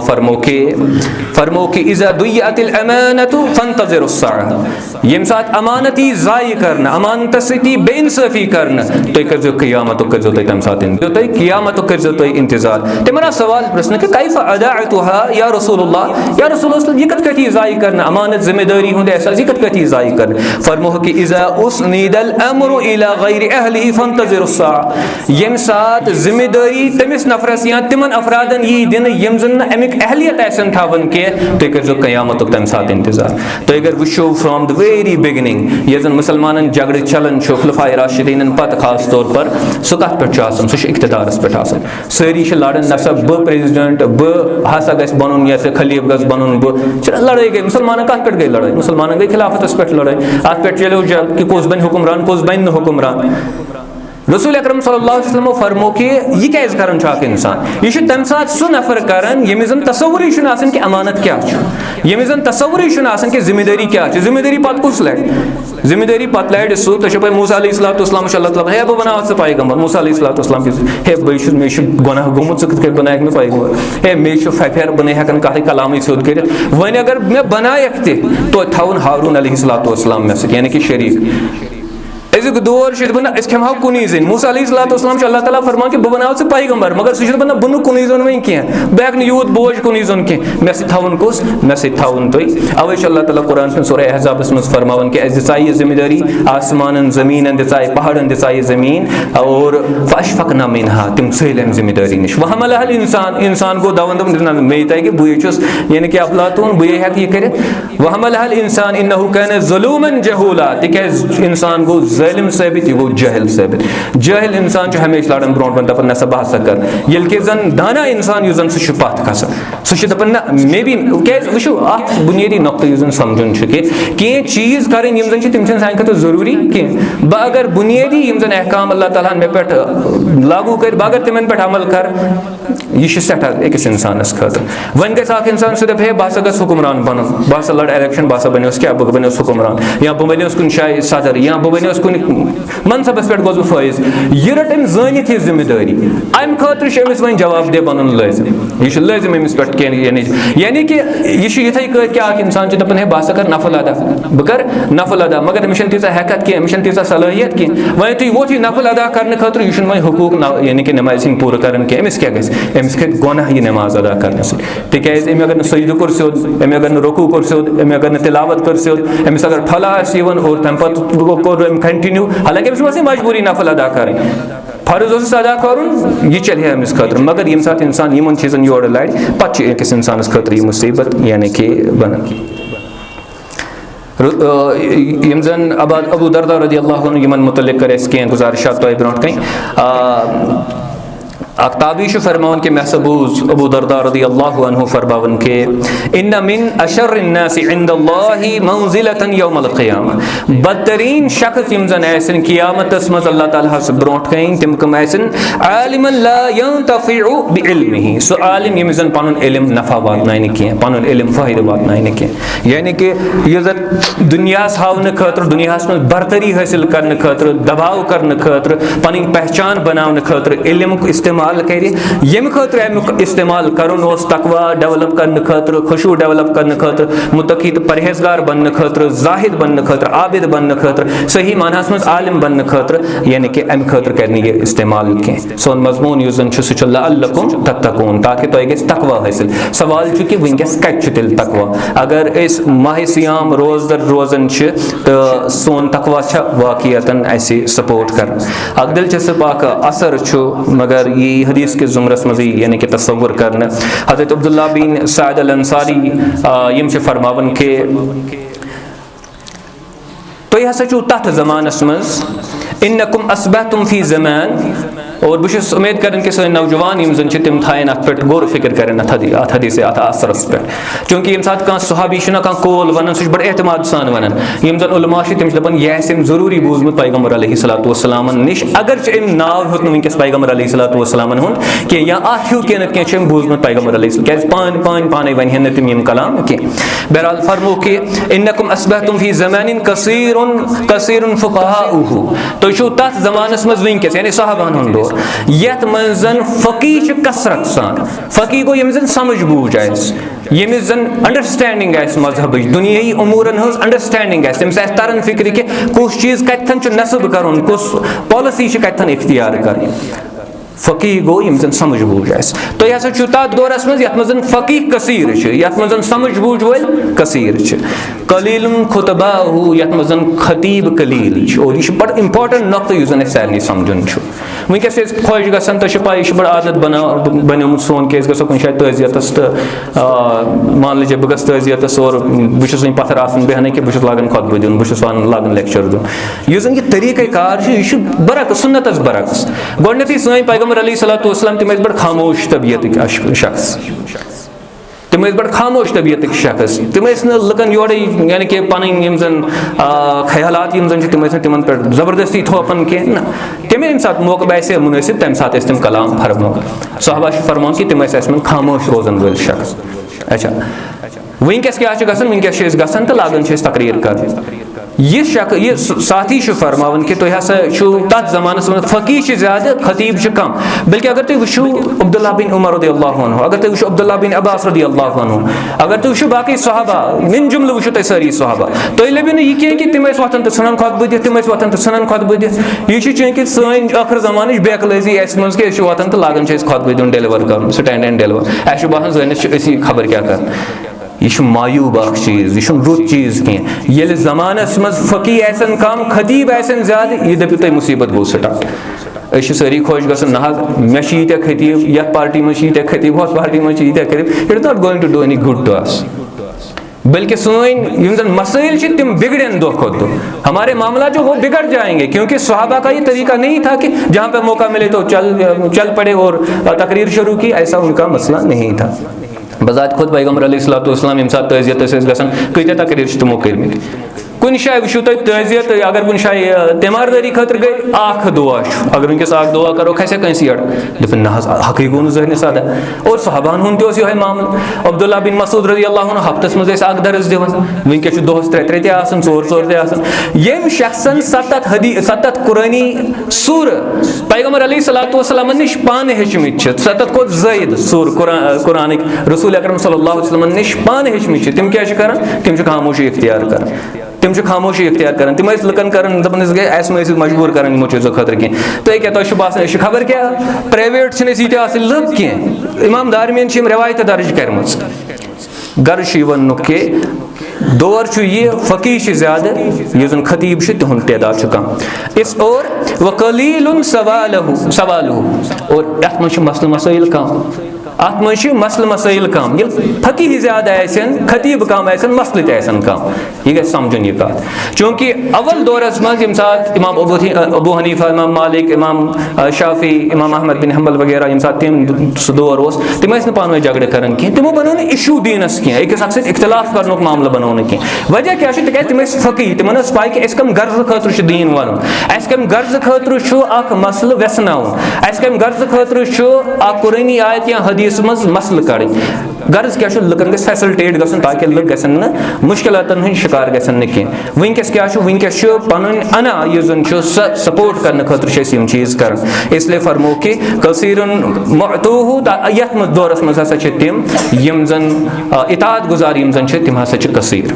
फरमो कि इज़ा दुय्यतिल अमानतु फंतज़िरुस्साअह यम साथ अमानती ज़ाय करना अमानत सती बेइंसाफी करना तो करजो क़यामत करजो तो तम साथ तो क़यामत करजो तो इंतजार ते मना सवाल प्रश्न कि कैफ अदाअतुहा या रसूलुल्लाह ये कत कती ज़ाय करना अमानत जिम्मेदारी हुंदे ऐसा ये कत कती ज़ाय करना फरमो कि इज़ा उसनीदल अम्रु इला गैरि अहलिही फंतज़िरुस्साअह यम साथ जिम्मेदारी तमिस नफरस या तिमन अफरादन यी दिन यम जन अमिक अहलियत ऐसन थावन के तो करजो क़यामत तम साथ इंतजार तो अगर वुशो फ्रॉम द वेरी बिगिनिंग ये जन मुसलमानन झगड़े चलन खुलफाए राशिदीन पत खास तौर पर सह कत पे सह इख्तिदारस पे सारी लड़न नसा बह प्रेसिडेंट बह हसा गस बन या खलीफ गस बन बह लड़ाई गई मुसलमान कत पे गई लड़ाई मुसलमान गई खिलाफत पे लड़ाई अत पे चलो जब कि कस बन हुक्मरान कस बन हुक्मरान रसूल अकरम सल्लल्लाहु अलैहि वसल्लम फरमो कि यह क्या करन इंसान यह तम साथ सह नफर करान यमिस जन तस्वुरी कि अमानत क्या यमिस जन तस्वुरी कि जिम्मेदारी क्या जिम्मेदारी पत कुस लड़ जिम्मेदारी पत लड़ सह तो मूसा अलैहिस्सलाम हे बह बना सा पैगंबर मूसा अलैहिस्सलाम हे मे गुनाह गोमुत ज़ कत बनायक मे पैगंबर हे मे फफेर बन हेकन कत कलाम सोद कर वन अगर मे बनायक तो थवन हारून अलैहिस्सलाम मे यानी कि शरीक अजुक दौर खमो कुन जन मूसा अलैहिस्सलाम अल्लाह ताला फरमान कि बह बनाव ज़ पैगंबर मगर सह बना बह कुन जन वह कह बह हेक यूत बोझ कुन जन कह मे थवन कुस मे थवन तुम अवे अल्लाह ताला कुरान में सूरह अहज़ाबस मज फरमान कि दिचा यह जिम्मेदारी आसमान ज़मीन दिचा पहाड़न दिचा यह ज़मीन और फअशफ़क़ना मिन्हा तिम सैलम जिम्मेदारी नश वहमलहल इंसान गो दवन मे तक बह यानी कि अफलातून बह हेक यह कर वहमलहल इंसान इन्नहु कान ज़लूमन जहूला तिक इंसान गो जालिम साबित यह गो जाहिल साबित जाहिल इंसान हमेशा लड़न ब्रोह बन दपान नसा बह हसा कर ये कि जन दाना इंसान जन सह पथ खसान सह दपान ना मे बी क्या वो बुनियादी नुक्ता जन समझुन कि कह चीज़ करें जन तम सान खत जरूरी कह बह अगर बुनियादी जन अहकाम अल्लाह ताला मे पे लागू कर बह अगर तिमन पे अमल कर यह सठा अकिस इंसानस खत वन गख इंसान सह दप हे बह हसा गस हुक्मरान बन बह हसा लड़ इलेक्शन बह हसा बनोस क्या बह बनोस हुक्मरान या बह बनोस कुन शायद सदर या बह बनोस कुन मनसबस पे गोस फैज यह रट अम जानित यह जिम्मेदारी अम खतर अमिस वन जवाब दे बन लाजिम यह लाजिम अमिस पे यानी कि यह इथे कत क्या इंसान दपान हे बह हसा कर नफल अदा बह कर नफल अदा मगर अमिस तीजा हैकत कह अमिस तीजा सलाहियत कह वह तुम वोत नफल अदा करने खतर यह वह हुकूक यानी कि नमाज पूरा कर अमिस क्या अमिस खत गुनाह यह नमाज अदा करने तिकाज अम अगर सजद कोर सोद अम अगर रुकू कोर सोद अम अगर तिलावत कर सोद अमिस अगर फला और तम पे कंटिन्यू हालांकि अमिस मजबूरी नफल अदा कर फर्ज अदा कर यह चल अमिस खतर मगर यम साथ इंसान इन चीज़न योर लड़ पे अकिस इंसानस खतर यह मुसीबत यानी कि बन यम जन अबू दरदा रज़ियल्लाहु अन्हु यमन मुतल्लिक़ कर कह गुजारिशात तो ब्रोह कहीं ताबी फरमान के महसूस अबू दरदा रज़ियल्लाहु अन्हु फरमावन के इन्ना मिन अशर्रिन्नासि इंदल्लाहि मंज़िलतन यौमल क़ियामह बदतरीन शख्स यम जन ऐसन क़ियामतस मज अल्लाह ताला ब्रोह कहीं तिम कम ऐसन आलिमन ला यंतफ़िउ बिइल्मिहि सो आलिम यम जन पनुन इल्म नफा वातनाइन के पनुन इल्म फ़ायदा वातनाइन के यानी कि यह दुनियास हावन खतर दुनियास में बरतरी हासिल करने खतर दबाव करने खतर पनी पहचान बनाने खतर इल्म इस्तेमाल कर यम खतर अमुक इस्तेमाल करुन तकवा डेवलप करने खतर खुशू डेवलप करने खतर मुतकी तो परहेजगार बनने खतर जाहिद बनने खतर आबिद बनने खतर सही मानस मज आलिम बनने खतर यानी कि अम खतर करने ये इस्तेमाल कह सोन मजमून युस लअल्लकुम तत्तकून ताकि तो गस तकवा हासिल सवाल कि वनकस कत तिल तकवा अगर इस माह सियाम रोज दर रोजन तो सोन तकवा वाकयतन सपोर्ट कर अक दिलचस्प असर मगर ये हदीस के जुमरस मज़ी यानी कि तस्वुर करना हज़रत अब्दुल्लाह बिन सअद अल अंसारी यम फरमावन के तो यह सचू तथ ज़मानस मज़ इन्नकुम अस्बहतुम फी ज़मान और बहुत उम्मीद कर कि सन नौजवान तम थान अत पे गौर फिक्र करें अत हदीस अत असरस पे चूँकि ये सात कह सहाबी कह कौल वन सह बड़ एतमाद सान वन यम जन उलमा तम दपान यह आम जरूरी बूजमुत पैगम्बर अलैहिस्सलाम निश अगर अम नाव हेक वनकस पैगम्बर अलैहिस्सलाम हुंद कि या अत हूँ कह बूजमुत पैगम्बर अलैहिस्सलाम पाने वन तम कलाम कह बहरहाल फरमो कि इन्नकुम अस्बहतुम फी ज़मानिन कसीरुन फुक़हाउहु तो तथ ज़मानस मज वनकस यानी सहाबान हुंद दौर यत मज फ़क़ीह कसरत सान फ़क़ीह गो यम जन समझ बूझ यमिस जन अंडरस्टैंडिंग मजहब दुनियाई उमूरन हज अंडरस्टैंडिंग तमिस तरन फिक्र कि कुछ चीज़ कतन नसब कर कुछ पॉलिसी कतन इख्तियार कर फ़क़ीह गो यम जन समझ बूझ तो यह तथ दौरस मज यत मज फ़क़ीह कसीर यत मज समझ बूझ वल कसीर कलीलुन खुतबाहु यत मज खतीब कलील और यह बड़ इंपॉर्टेंट नुक़्त यह जन सारे समझन वनकस खुश गसान तो पाई बड़ आदत बन सोन कि गो कुछ तजियतस तो मान लीजिए बह गस तजियतस और बहुत वन पथर बेहन कि बहुत लान खुतब दिन बहुत लान लेक्चर दिन यह जन यह तरीक़ कार यह बरक्स सुन्नतस बरक्स गोडनेथी सन पैगम्बर अलैहिस्सलाम तम बड़ खामोश तबीयत शख्स तम बड़ खामोश तबीयत शख्स तम लुकन योर यानी कि पन जन ख्यालात तम तिमन पे जबरदस्ती थोपन कह ना तमें यम सात मौका बासे मुनासिब तम सात तम कलाम फरमो सहाबा फरमान कि तम खामोश रोजन वल शख्स अच्छा वनकस क्या वनकस गसान तो लागान तकरीर कर यह साथी फरमान कि तुम हसा तथ ज़मानस मज फ़क़ीह ज़्यादा खतीब कम बल्कि अगर तुम वो अब्दुल्लाह बिन उमर रज़ियल्लाहु अन्हु अगर तुम वो अब्दुल्लाह बिन अब्बास रज़ियल्लाहु अन्हु अगर तुम वो बाकी सहाबा मिन जुमल वो तुम सारी सहाबा तुम लभो ना यह कि तम वतन तो सन खुतब दित तम वतन तो सन खुतब दित यह चूँकि सन आखिर ज़मान बेकलजी मज कि वतन तो लागान खुतब दिन डिलीवर कर स्टैंड एंड डिलीवर अस बसान जनिस खबर क्या कर यह मायूब चीज़ यह रुत चीज़ कह ये ज़मानस मज फ़क़ीह कम खतीब ज़्यादा यह दपो तुम मुसीबत गो स्टार्ट सारी खुश गसन ना मे यीत्या खतीब यथ पार्टी में यीत्या खतीब हथ पार्टी में यीत्या खतीब it is not going to do any good to us बल्कि सन जन मसाइल तम बिगड़न दो खुद दो हमारे मामला जो वो बिगड़ जाएंगे क्योंकि सहाबा का ये तरीका नहीं था कि जहाँ पे मौका मिले तो चल पड़े और तकरीर शुरू की ऐसा उनका मसला नहीं था बजात खुद पैगम्बर अलैहिस्सलाम यम सात तजियत गसान कत तकरीर तमो कर्मित कुछ शाय वो तुम तजियत अगर कुछ शाय तीमारदारी खतर गई आख दुआ अगर वनकस आख दुआ करो खसे कंस यड़ दपन ना हक़ी गो जहन सदा और सहाबान हुन यो मामल अब्दुल्लाह बिन मसूद रज़ियल्लाहु अन्हु हफ्तस मज आख दर्स दिवान वनकस दोहस त्रे त्रे आसान चोर चोर यम शख्सन 7 कुरानी सूर पैगम्बर अलैहिस्सलाम निश पान हेचमित 7 को ज़ायद सूर कुरानिक रसूल अकरम सल्लल्लाहु अलैहि वसल्लम निश पान हेचमित तम क्या कर तम खामोशी इख्तियार कर तम खामोशी इख्तियार कर तम लुकन कर दपान गए मजबूर कर इन चीज़ों खतर कह तो क्या तुम बासान खबर क्या प्राइवेट ये लुक कह इमाम दारमियन रवायत दर्ज कर गर्ज वन कि दौर यह फ़क़ीह ज़्यादा यह जन खतीब तिहुंद तादाद कम इस और वक़लीलुन सवालुहु और अत मज मसल मसाइल कम अत मज मसल मसाइल कम ये फ़क़ीह ज़्यादा खतीब कम मसल कम यह गई समझन यह कत चूँकि अवल दौरस मज यम सात इमाम अबू हनीफा इमाम मालिक इमाम शाफी इमाम अहमद बिन हम्बल वगैरह यम सात तम सह दौर तम पान झगड़ कर तमो बनो इशू दीनस कह अकिस अक्स इख्तिलाफ कर मामला बनो कह वजह क्या तम फ़क़ीह तम पाई कि कम गर्ज खतर दीन वन कम गर्ज खतर मसल व्यसनावन कम गर्ज खतर कुरानी आयत या हदीस मज मसल कड़ गर्ज क्या लुकन गस फैसिलिटेट गसन ताकि लुक गसन मुश्किलातन हंद शिकार गसन कह वनकस क्या वनकस पन अना यह जन सपोर्ट करने खतर चीज़ कर इसलिए फरमो कि कसीरुन मअतूहु यथ दौरस मज हसा तम यम जन इताअत गुजार यम जन तम हसा कसीर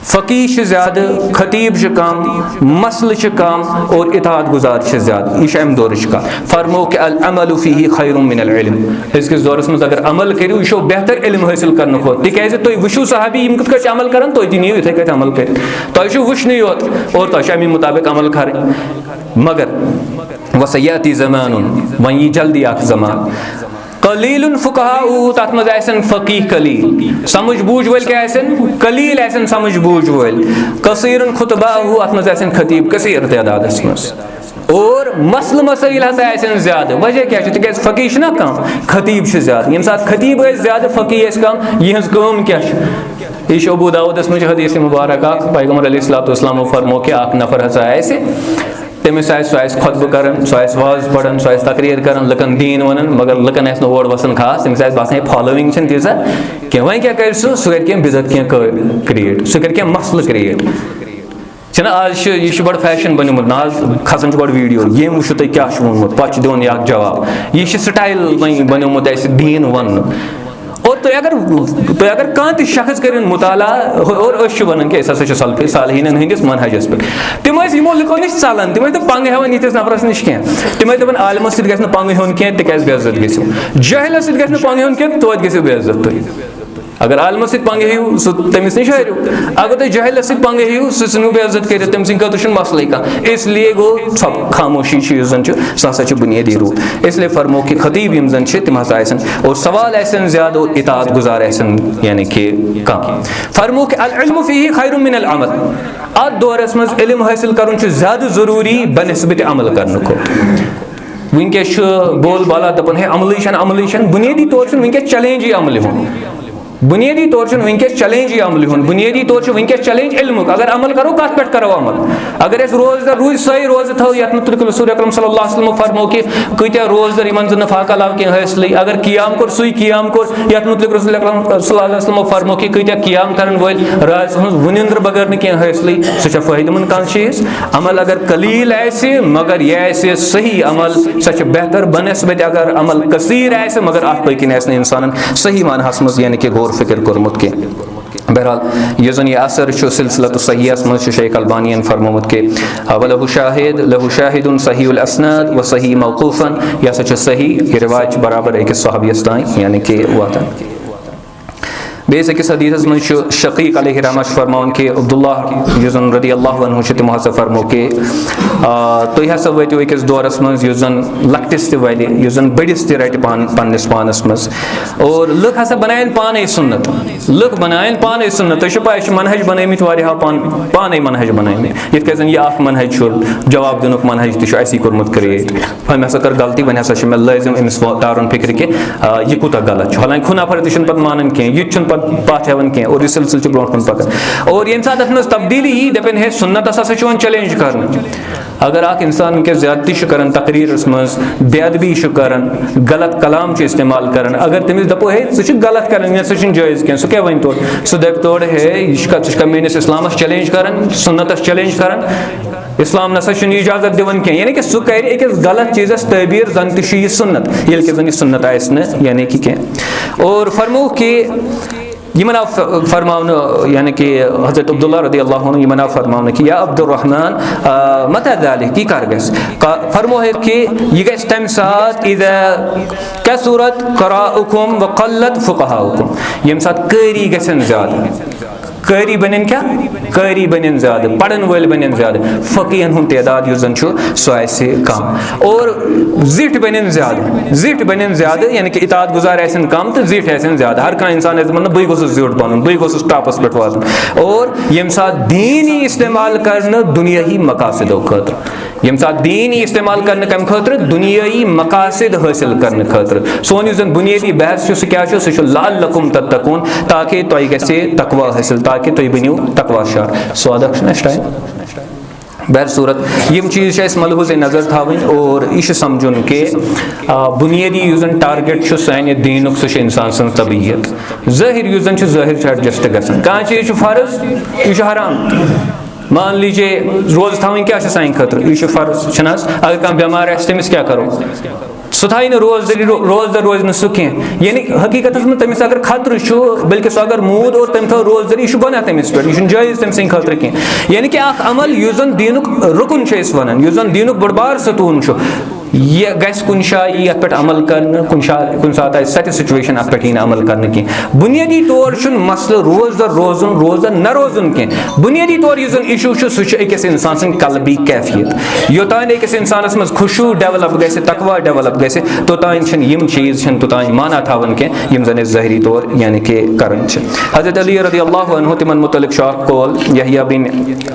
फ़क़ीह ज़्यादा खतीब कम मसल कम और इताअत गुजार ज़्यादा यह अम दौर कत फरमो कि अल अमलु फ़ीही खैरुम मिनल इल्म अज़किस दौरस मज अगर अमल करो यह बेहतर इल्म हासिल करने खुद तिकाज़ तुम वुचो सहाबी यम कत अमल कर तुम ती नीव इथे अमल कर तुम वुचन योत और तुम अमी मुताबिक अमल कर मगर वसयती ज़मानुन वन यी जल्दी ज़मान कलीलुन फुक़हाउ तथ मज फ़क़ीह कलील समझ बूझ वल क्या कलील समझ बूझ वल कसीरुन खुतबाहु अत मज खतीब कसीर तादादस मज और मसल मसाइल हसा आसन ज्यादा वजह क्या तिक फकी ना कम खतीब ज्यादा ये सात खतीब ज्यादा फकी कम यहज कम क्या यह अबू दाऊदस मज हदीस मुबारक पैगंबर अलैहिस्सलाम फरमो कि नफर हसा तमिस सह खुतब कर सह वाज पढ़ान सह तकरीर कर लकन दीन वन मगर लकन आस ओर वसन खास तमिस बासान फॉलोइंग तीजा क्या वह क्या कर सह कर बिजत क्या क्रिएट सह कर मसल क्रिएट छना आज यह बड़ फैशन बनमुत ना खसान बड़ वीडियो ये वो तुम क्या वोनमुत पे दिन जवाब यह स्टाइल बनमुत दीन वन और तुम अगर कह शख्स कर मुताला और वन कि सल्फे सालहीन हंदिस मनहजस पे तम यमो लुको नश चलान तम पंग हेवन यिस नफरस नश कह तम दपान आलमस सत गि पंग हेन कह तिकाज बेइज्जत गो जहलस सत गि पंग हेन कह तोत गो बेइज्जत तुम अगर आलमस सत पंग हेयू सह तमिस नश हरियो अगर तुम जहलस सत पंग हेयू सह नु बेइज्जत कर तम सद खतर मसले कह इसलिए गो सब खामोशी जन सह बुनियादी रूप इसलिए फरमो कि खतीब यम जन तम और सवाल आसन ज्यादा और इताअत गुजार आसन यानी कि कम फरमो कि अल इल्मु फीही खैरुम मिन अल अमल अत दौरस मज इल्म हासिल करन ज्यादा जरूरी बनस्बत अमल करने को वनकस बोल बाला दपन है अमल बुनियादी तौर वनकस चैलेंज ही अमल हो बुनियादी तौर वनकस चैलेंज अमल हूं बुनियादी तौर वनकस चैलेंज इल्मुक अगर अमल करो कत पे करो अमल अगर रोजदार रूज सही रोज थो ये मुतलिक रसूल अकरम सल्लल्लाहु अलैहि वसल्लम फरमो कि कत्या रोजदार इन नफाका लाव कह हासिल अगर कियाम कोर सुई कियाम कोर ये मुतलिक रसूल अकरम सल्लल्लाहु अलैहि वसल्लम फरमो कि कत्या कियाम करन वल राज वनिंद्र बगैर न कह हासिल सह फायदेमंद कह चीज अमल अगर कलील आए मगर यह आए सही अमल सह बेहतर बनस्बत अगर अमल कसीर आए मगर अत पकिन इंसान सही मानहस मज यानी कि गौर फिक्र कोरमुत के बहरहाल यह जन यह असर सिलसिलत सहीहस मज शेख अलबानियन फरमोमुत के लहु शाहिदुन सहीउल अस्नाद व सही मौकूफन यह सह सही यह रिवायत बराबर अकिस सहाबियस ताई यानी कि वातन बेस अकिस हदीस मज शकीक अलैहि रहमत फरमान कि अब्दुल्लाह युजन रदी अल्लाहु अन्हु तिम हसा फरमो कि तुम हसा वतिव अकिस दौरस मज युजन लकटिस त वले युजन बड़िस त रट पन्निस पानस मज और लुक हसा बनायन पाने सुन्नत लुक बनायन पाने सुन्नत तुम पाय मनहज बनमित वारिया पाने मनहज बनमित यथ कन यह मनहज जवाब दिनुक मनहज तह असी कोरमुत क्रिएट हम हसा कर गलती वन हसा मे लाजिम अमिस तारुन फिक्र कि यह कूत गलत हालांकि खुद नफर तह मानन कह यह पाथ हेवन कह और यह सिलसिल ब्रो पकान और ये सात अत तब्दीली यी दपन है सुन्नत हसा चैलेंज कर अगर अख इंसान के ज्यादती कर तकरीर मज बेअदबी कर गलत कलाम इस्तेमाल कर अगर तमिस दपो है सह गलत कर सह जायज़ कह सह क्या वन तोड़ सह दप तोड़ है यह मेनिस इस्लामस चैलेंज कर सुन्नतस चैलेंज कर इस्लाम नसा इजाजत दिवन कह यानी कि सह कर अकिस गलत चीज़स तबीर जन तह सुन्नत ये कि जन सुन्नत आए यानी कि कह और फरमो कि यमन फरमान यानी कि हज़रत अब्दुल्लाह रदी अल्लाह अन्हु यमन फरमान कि या अब्दुर्रहमान मता ज़ालिक की कर गस फरमो है कि यह गस तम सात इज़ा कसरत क़राउकुम व क़ल्लत फ़ुक़हाउकुम यम सात कारी गसन ज़्यादा कारी बन क्या कारी बन ज़्यादा पढ़न वल बन ज़्यादा फ़कीहन हुंद तादाद युस जन सह कम और जिठ बन ज़्यादा यानी कि इताअत गुजार आसन कम तो जिठ आसन ज़्यादा हर कह इंसान वन बह गोस जिठ बन बह गोस टॉपस पे वात और यम सात दीन इस्तेमाल कर दुनियाही मकासदों खतर यम सात दीन इस्तेमाल कर कम खतर दुनियाई मकासद हासिल करने खतर सोन यु जन बुनियादी बहस सह क्या सह लअल्लकुम तत्तकून ताकि तुम गसे तकवा हासिल ताकि तुम बनियो तकवा शार स्वादक टाइम बहर सूरत यम चीज़ मलहूज़ नज़र थावन और यह समझुन कि बुनियादी युजन टारगेट सान दीनुक सह इंसान सं तबीयत ज़ाहिर युजन ज़ाहिर एडजस्ट गसन कह चीज़ फ़र्ज यह हराम मान लीजिए रोज थवन क्या सान खतर यह फ़र्ज अगर कह बेमार आमिस क्या करो सह थाई रोजदारी रोजदार रोज सह कह यानी हकीकत में तमिस अगर खतर बल्कि सह अगर मूद और तम थो रोजदारी यह बना तमिस पे यह जायज़ तम सद खतर कह यानी कि अमल युस दीनुक रुकन वन युस दीनुक बड़ बार सतून यह गैस कुन शाय यह पे अमल कर कुन सात सत सिचुएशन अत पे अमल कर कह बुनियादी तौर मसल रोजर रोजन रोजर न रोजन कह बुनियादी तौर इशू सह अकिस इंसान सं कल्बी कैफियत योतान अकिस इंसानस मज खुशू डेवलप गए तकवा डेवलप गए तोतान यम चीज तोतान माना थावन कह यम जन ज़ाहिरी तौर यानी कि करन हज़रत अली रज़ियल्लाहु अन्हु तिमन मुतल्लिक़ शाह कौल यहया बिन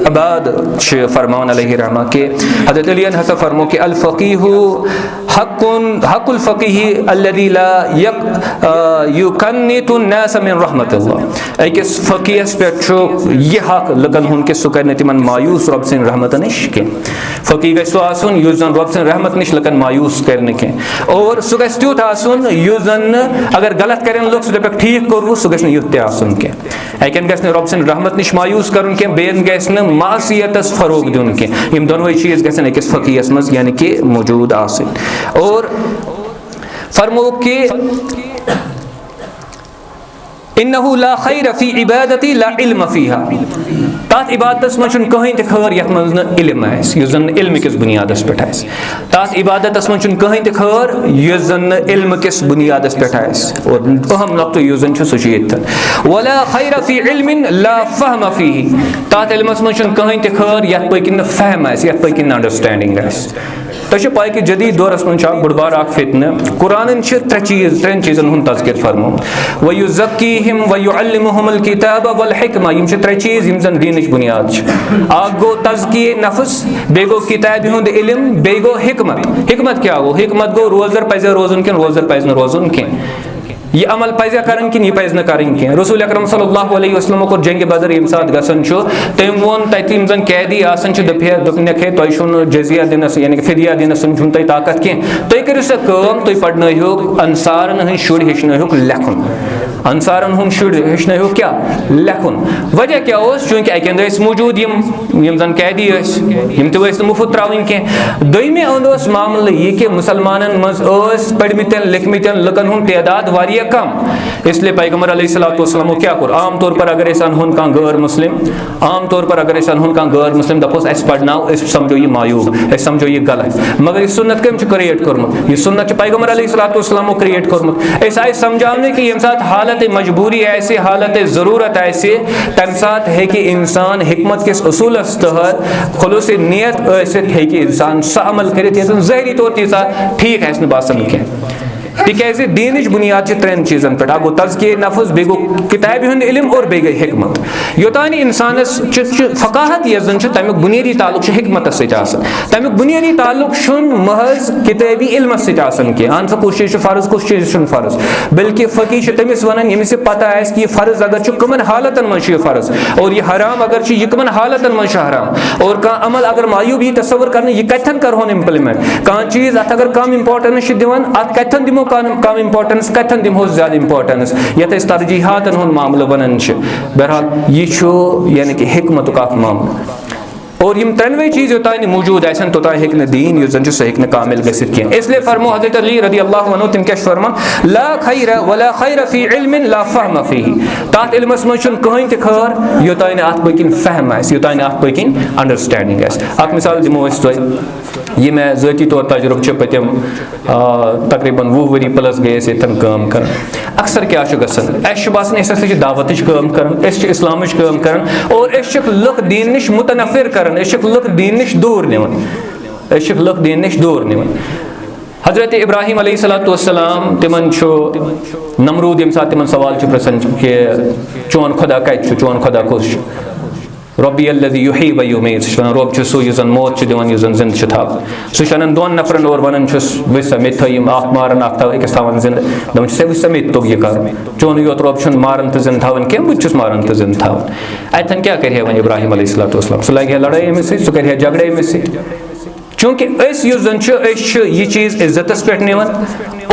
अबाद फरमान अलैहि रहमा के हज़रत अली हसन फरमो कि अल फ़क़ीहु हक़्क़ुल फ़क़ीहि अल्लज़ी ला युकन्नितु नास मिन रहमतिल्लाह अकिस फ़क़ीहस पे यह हक लकन हुन के सु कर तिमन मायूस रब सिन रहमत निश के फ़क़ीह गस आसुन युस जन रब सिन रहमत निश लकन मायूस करने के और सु गस त्युत आसुन युस जन अगर गलत करें लोग सु पे ठीक करू सु गस युत ते आसुन के अकन गस रब सिन रहमत निश मायूस करन के बेन गस मासियतस फरोग दिन के यम दोनों चीज गसन अकिस फ़क़ीहस मज यानी कि मौजूद आसिन और फरमो कि इन्नहु ला खैर फी इबादती ला इल्म फीहा तथ इबादत मज कहीं ते खैर यथ मज न इल्म आस युस जन इल्म किस बुनियादस पे आस तथ इबादत मज कहीं ते खैर युस जन इल्म किस बुनियादस पे आस और अहम नुक्ता युस जन सह वला खैर फी इल्मिन ला फहम फीही तथ इल्मस मज कहीं ते खैर यथ पकिन फहम आस यथ पकिन अंडरस्टैंडिंग आस तो पाई कि जदीद दौरस मज बड़ फितन कुरान त्रेन चीजन हूं तज़किर फरमो वयुज़क्कीहिम वयुअल्लिमुहुमुल किताब वल हिकमा यम त्रे चीज यम जन दीनच बुनियाद आग गो तज़किये नफ्स बे गो किताब हुंद इल्म बे गो हिकमत क्या गो हिकमत गो रोजर पज़ रोजन कि रोजर पज़ न रोजन कह यह अमल पज़ करन कि यह पज़ न करन कह रसूल अकरम सल्लल्लाहु अलैहि वसल्लम को जंग बदर यम साथ गसन तम वो तत यम जन कैदी आसन दोपे तुम जजिया दिनस यानी कि फिदिया दिनस तुम ताकत कह तुम करू सा तुम पढ़ अंसारन हंद शुर हेचनक लेखन अंसारन हूं शुर हेचन क्या लेखन वजह क्या चूंकि अकंद मौजूद यम जन कैदी यम तो मुफ्त त्रावन कह दोमे अंद मामल यह कि मुसलमानन मज पढ़मितन लिखमितन लुकन हूं तादाद वारिया कम इसलिए पैगम्बर अलैहिस्सलातु वस्सलाम क्या कर आम तौर पर अगर अनहुन कह गैर मुस्लिम आम तौर पर अगर अनहुन कह गैर मुस्लिम दपोस अस पढ़नाव समझो यह मायूब अस समझो यह गलत मगर यह सुन्नत कम क्रिएट कर्मुत यह सुन्नत पैगम्बर अलैहिस्सलातु वस्सलाम क्रिएट कर्मुत अस आए समझाने कि यम साथ हालत मजबूरी ऐसे हालत ज़रूरत ऐसे तम साथ है कि इंसान हिकमत किस उसूलस तहत खुलूस नियत है कि इंसान सह अमल कर ज़ाहिरी तौर तीसा ठीक है बासन कह तिकाज दीनच बुनियाद त्रेन चीजन पे गो तज़किये नफ्स बे गो किताब हुंद इल्म और बे गई हिकमत योतान इंसानस फ़काहत यजन तमिक बुनियादी ताल्लुक हिकमत तमिक बुनियादी ताल्लुक महज किताबी इल्मस सतन कह अन सा कुछ चीज फ़र्ज कुछ चीज फ़र्ज बल्कि फ़कीह तमिस वन यमिस पता आस कि फ़र्ज अगर कमन हालतन मज फ़र्ज और यह हराम अगर यह कमन हालतन मज हराम और कह अमल अगर मायूब यह तस्वर कर यह कथन कर इम्प्लीमेंट कह चीज़ अत अगर कम इंपॉर्टेंस दिवान अत कथन दिमो कम इंपॉर्टेंस कथन दिमो ज्यादा इंपॉर्टेंस यत तरजीहातन हुंद मामल बनन बहरहाल यह यानी कि हिकमत का मामला और यम त्रेनवे चीज योतान मौजूद आसन तोतान हेक दीन युस जन सह हेक कामिल गसित कह इसलिए फरमो हज़रत अली रज़ियल्लाहु अन्हु तिम क्या फरमान ला खैर वला खैर फी इल्मिन ला फहम फीही तत इल्मस मज कहीं ते खैर योतान अत पकिन फहम आस योतान अत पकिन अंडरस्टैंडिंग आस अक मिसाल दिमो यह मैं ज़ाती तौर तजुर्बे पतम तकरीबन 20 वरी प्लस गए इतन काम कर अक्सर क्या गसान बासान दावत काम कर इस्लाम काम कर और लुक दीन नश मुतनफिर कर लुक दीन नश दूर निवन लुक दीन नश दूर निवन हज़रत इब्राहिम अलैहिस्सलातु वस्सलाम तिमन नमरूद यम साथ तिमन सवाल प्रसन कि चोन खुदा कत चोन खुदा कुस रब्बी अल्लज़ी युही व युमीत रब सू यु जन मौत दिवान यु जन जिंद थाव सह दोन नफरन और वन वसा मे थम अख मारन अकिस थवान जिंद दपान से वसा मे तोग यह कर चोन योत रब मारन तो जिंद थवान कह बहुत मारन तो जिंद थवान अतन क्या कर वन इब्राहिम अलैहिस्सलातु वस्सलाम सह लगे लड़ाई अमिस सह कर झगड़े अमिस चूंकि यह चीज़ इज्जतस पे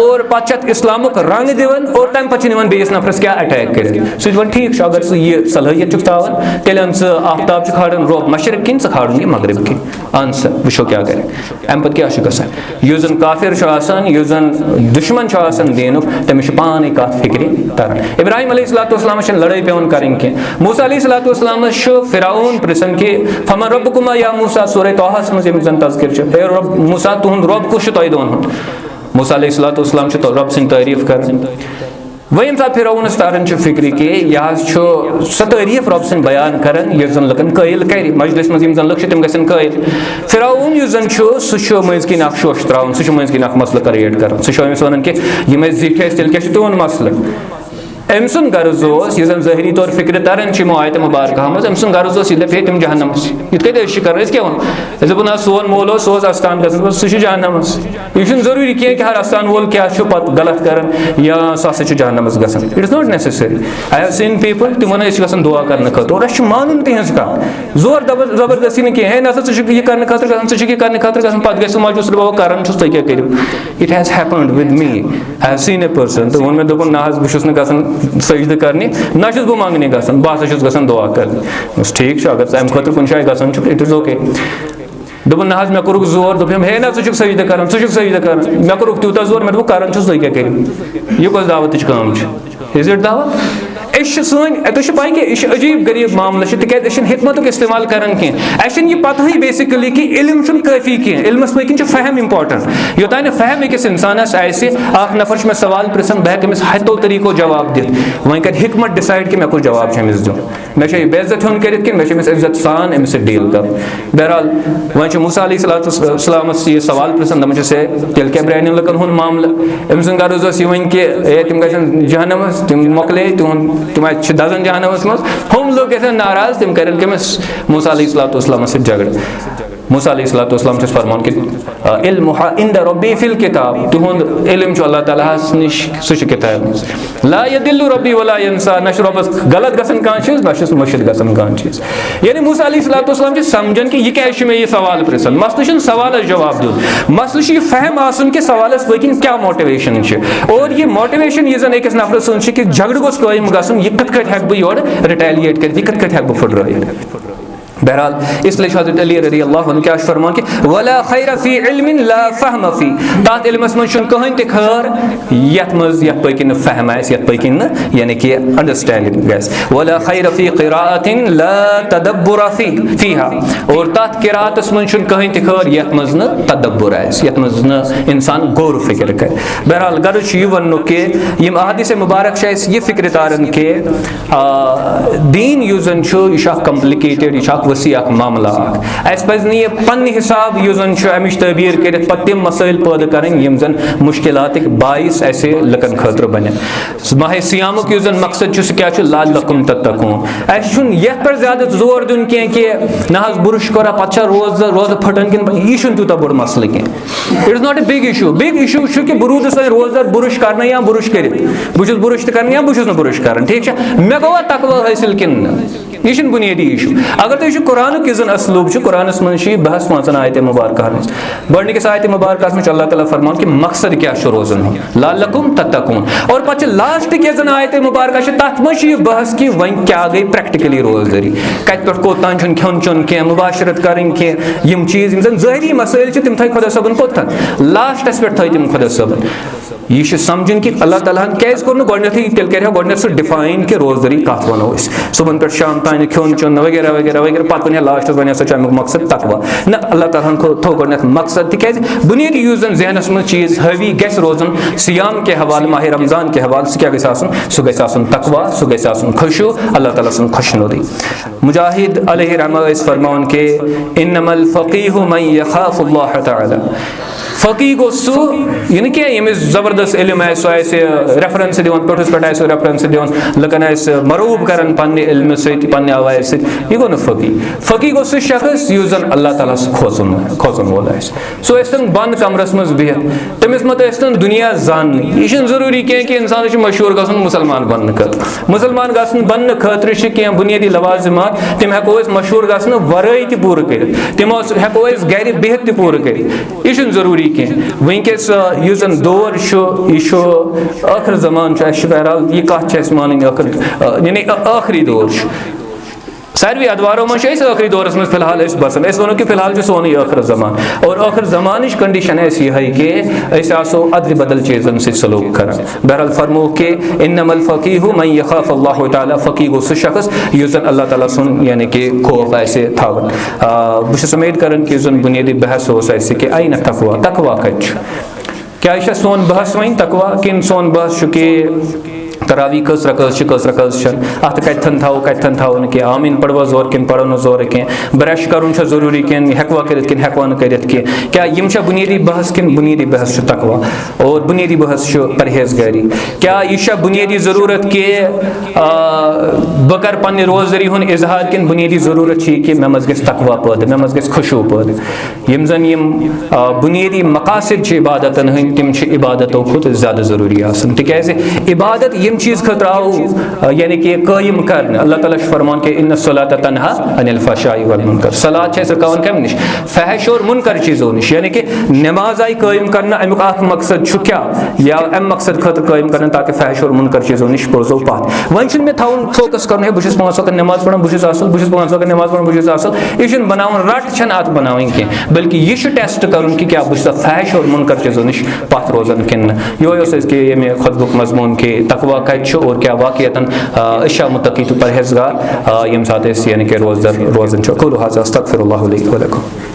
और पत इस्लामुक रंग दिवन और तम पे बेस नफरस क्या अटैक कर वन ठीक अगर यह सलाहियत तान तेल आफ्ताब खाड़न रोब मशरक किन खाड़न यह मगरब किन अन सा वो क्या कर अम पे क्या गसान जन काफिर जन दुश्मन दीनुक तमिस पान कत फिक्र तरन इब्राहिम अलैहिस्सलाम लड़ाई पेवन करें कह मूसा अलैहिस्सलाम फिरौन पृछन कि फमन रब्बुकुमा या मूसा सूरह तौहस मज जन तज़किर मूसा तुहद रब कुछ तह दोन मूसा अलैहिस्सलाम रब सं तारीफ कर वह ये सात फिरौनस तारन फिक्र कि यह सह तारीफ रब सं बयान कर जन लुकन कयल कर मजलिस मज जन लुक तम गन कयल फिरौन जन सह मज किन शोश त्रावन सह मज किन मसल क्रिएट कर सह अमिस वन कि यम जिठ तेल क्या तुन मसल अम सुन गर्ज यह जन ज़ाहिरी तौर फिक्र तरन आयत मुबारक मज अम सुन गर्ज यह दपे तम जहनमस ये कर क्या वन दपन सोन मोल सह अस्तान गसन सह जहनमस यह जरूरी कह कि हर अस्तान वोल क्या पत गलत कर या सह जहनमस गसन it is not necessary I have seen people तिम वन गसन दुआ करने खतर और मानुन तिहज कत जोर जबरदस्ती न कह ना यह करने खतर गसन यह करने खतर गसन पत गो मजबूस बह कर तुम क्या करो it has happened with me I have scene a person तो वो मे दोपन ना बहुत गसन सजद करने ना बह मंगने गसन बह गसन दुआ कर ठीक अगर अम खुद कुछ जाए गसन इट इज ओके दोपन ना मे कोरुक जोर दोपम हे ना सजद कर सजद कर मे कोरुक तूत जोर मे दोप कर तुम क्या करो यह कस दावत काम इज इट दावत पाई कि यह अजीब गरीब मामला तिक हिकमत इस्तेमाल कर यह पता ही बेसिकली कि इल्म काफ़ी कह इल्मस पकन फहम इंपॉर्टेंट योतान फहम अकिस इंसानस नफर मे सवाल पृछन बह हेकस हतो तरीको जवाब दित वह कर हिकमत डिसाइड कि मे कुछ जवाब अमिस दिन मे बेइज्जत हन कर मे इज्जत सान अमिस डील कर बहरहाल वह मूसा अलैहिस्सलाम यह सवाल पृछन दपान से तेल क्या ब्रान लुकन हूं मामला अम सुन गर्ज यह वन कि तम ग जहनमस तम मोकले तुम दजन जहनमस मज हम लोग गन नाराज तम कर मूसा अलैहिस्सलाम से झगड़ मूसा अलैहिस्सलाम फरमान कि इल्म इंद रब्बी फिल किताब तुहद इल्म अल्लाह ताला निश सह किताब ला यदिल्लु रब्बी वला यंसा न रब्बस गलत गसन कान चीज न मुर्शिद गसन कान चीज यानी मूसा अलैहिस्सलाम समझन कि यह क्या मे यह सवाल पृछन मसल सवाल जवाब दिन मसल यह फहम आसन कि सवाल पकिन क्या मोटिवेशन और यह मोटिवेशन यह जन अकिस नफर सुन कि झगड़ गोस कायम गसन यह कत कट हेक बह योर रिटेलिएट कर यह कत कट हेक बह फुटराइट बहरहाल इसलिए हज़रत अली रज़ी अल्लाह अन्हु क्या फरमान कि वला खैर फी इल्मिन ला फहम फी तथ इल्मस मज कहीं त खैर यथ मज यथ पकिन फहम यथ पकिन यानी कि अंडरस्टैंडिंग गैस वला खैर फी क़िराअतिन ला तदब्बुर फीहा और तथ क़िराअतस मज कहीं त खैर यथ मज न तदब्बुर यथ मज न इंसान गौर फिक्र कर बहरहाल गर्ज यह वन कि यम अहादीस मुबारक यह फिक्र तारन कि दीन युस जन यह कॉम्प्लिकेटेड यह वसी मामला पज नी पन्न हिसाब जन अमिश तबीर कर तम मसाइल पैदा कर जन मुश्किलात बाइस ऐसे लकन खतर बन माह सियामुक जन मकसद क्या लालकुम तत्तकून ये पर ज्यादा जोर दिन कि ना बुरुश करा पत रोज फटन कि यह तूत बोड़ मसल कह it is not a big issue कि बह रूद रोज बुरुश कर या बुरुश कर बुरुश कर या बुश बुरुश कर ठीक मे गो तकवा हासिल कि यह बुनियादी इशू अगर तुम कुरान जन असलूब कुरानस मज बहस 5 आयत मुबारक गस आयत मुबारक में अल्लाह ताला फरमान कि मकसद क्या रोजन लालकुम तत्तकून और पे लास्ट के जन आयत मुबारक तथ मज बहस कि वन क्या गई प्रैक्टिकली रोजदारी कत पे कोतान खेन चुन कह मुबाशरत करें कह यम चीज जन ज़ाहिरी मसाइल तम थ खुदा सबन कोतान लास्टस पे थ तम खुदा सबन यह समझन कि अल्लाह ताला क्या तेल कर सह डिफाइन कि रोजदारी कत वनो सुबह पे शाम तान खेन चुन वगैरह वगैरह वगैरह पे वन लास्ट वन अमुक मकसद तकवा ना अल्लाह ताला थो गो मकसद तिक बुनियादी जन जहनस मज चीज हावी गस रोजन सियाम के हवाले माह रमजान के हवाले सह क्या सह गसन तकवा सह गसन खुशू अल्लाह ताला सुन खुशनुदी मुजाहिद अलैहि रहमह फरमान के इन्नमल फकीहु मन यखाफुल्लाह तआला फकी गो सह यह क्या यमिस जबरदस्त इल्म रेफरेंस दिवान पेठस पे रेफरेंस दिवान लकन मरूब कर पे इल्म सन्न आवाज सह गो फकी गो सह शख्स यु जन अल्लाह ताला खोचन वोल सो बंद कमरस मज बिहत तमिस मत दुनिया जान यह जरूरी कह कि इंसान मशहूर गसन मुसलमान बन मुसलमान बन खतर कह बुनियादी लवाजिमात तम हेको मशहूर गसन वराई पूर कर तम हेको गर बिहत पूर कर यह जरूरी कह वनकस जन दौर यह आखिर जमान बहरहाल यह कत मान यानी आखिरी दौर सारे अदवारों मज आखिरी दौरस में फिलहाल बसान वो कि फिलहाल सोन आखिर जमान और आखिर जमान कंडीशन यह कि आसो अदल बदल चीज़न से सलूक कर बहरहाल फरमो कि इन्नमल फ़क़ीहु मन यख़ाफ़ अल्लाह ताला फ़क़ीह गो सह शख्स युस अल्लाह ताला सुन यानी कि खौफ आसे थावन बहुत उम्मीद करन कि जुन बुनियादी बहस कि आइन तकवा तकवा कत क्या यह सोन बहस वन तकवा किन सोन बहस कि तरावी कस रकस अत कतन थो कि आमीन पढ़वा जोर किन पढ़ो न जोर कह ब्रश कर जरूरी किन हेकवा कर हेकवा न कर क्या यम बुनियादी बहस किन बुनियादी बहस तकवा और बुनियादी बहस परहेजगारी क्या यह बुनियादी ज़रूरत कि बह कर पन्ने रोजदारी हुन इजहार किन बुनियादी ज़रूरत कि मे मज गस तकवा पैदा मे मज गस खुशू पैदा यम जन यम बुनियादी मकासद इबादतन हंद तम इबादतों खुद ज़्यादा ज़रूरी आसन तिकाज़ इबादत यम चीज़ खतर आओ यानी कि कायम कर अल्लाह ताला फरमान के इन्न सलात तन्हा अनिल फहशाई वल मुनकर सलात रुकावन कम निश फहश और मुनकर चीज़ों निश यानी कि नमाज आई कायम करना अमुक मकसद क्या या अम मकसद खतर कायम करना ताकि फहश और मुनकर चीज़ों निश रोजो पात वन मे थवन फोकस कर बहुत 5 वक्त नमाज पढ़ बहुत असल बहुत 5 वक्त नमाज पढ़ बहुत असल यह बनावन रट अत बनावन कह बल्कि यह टेस्ट कर कि क्या बहुत फहश और मुनकर चीज़ों निश पत रोजन किन ये ये खुतबुक मजमून के तकवा कत और क्या वाक़ियतन इशा मुत्तकी तो परहेजगार यम साथ यानी कि रोज़दार रोज़न कुल्लु हाज़ा अस्तग़फिरुल्लाह ली व लकुम।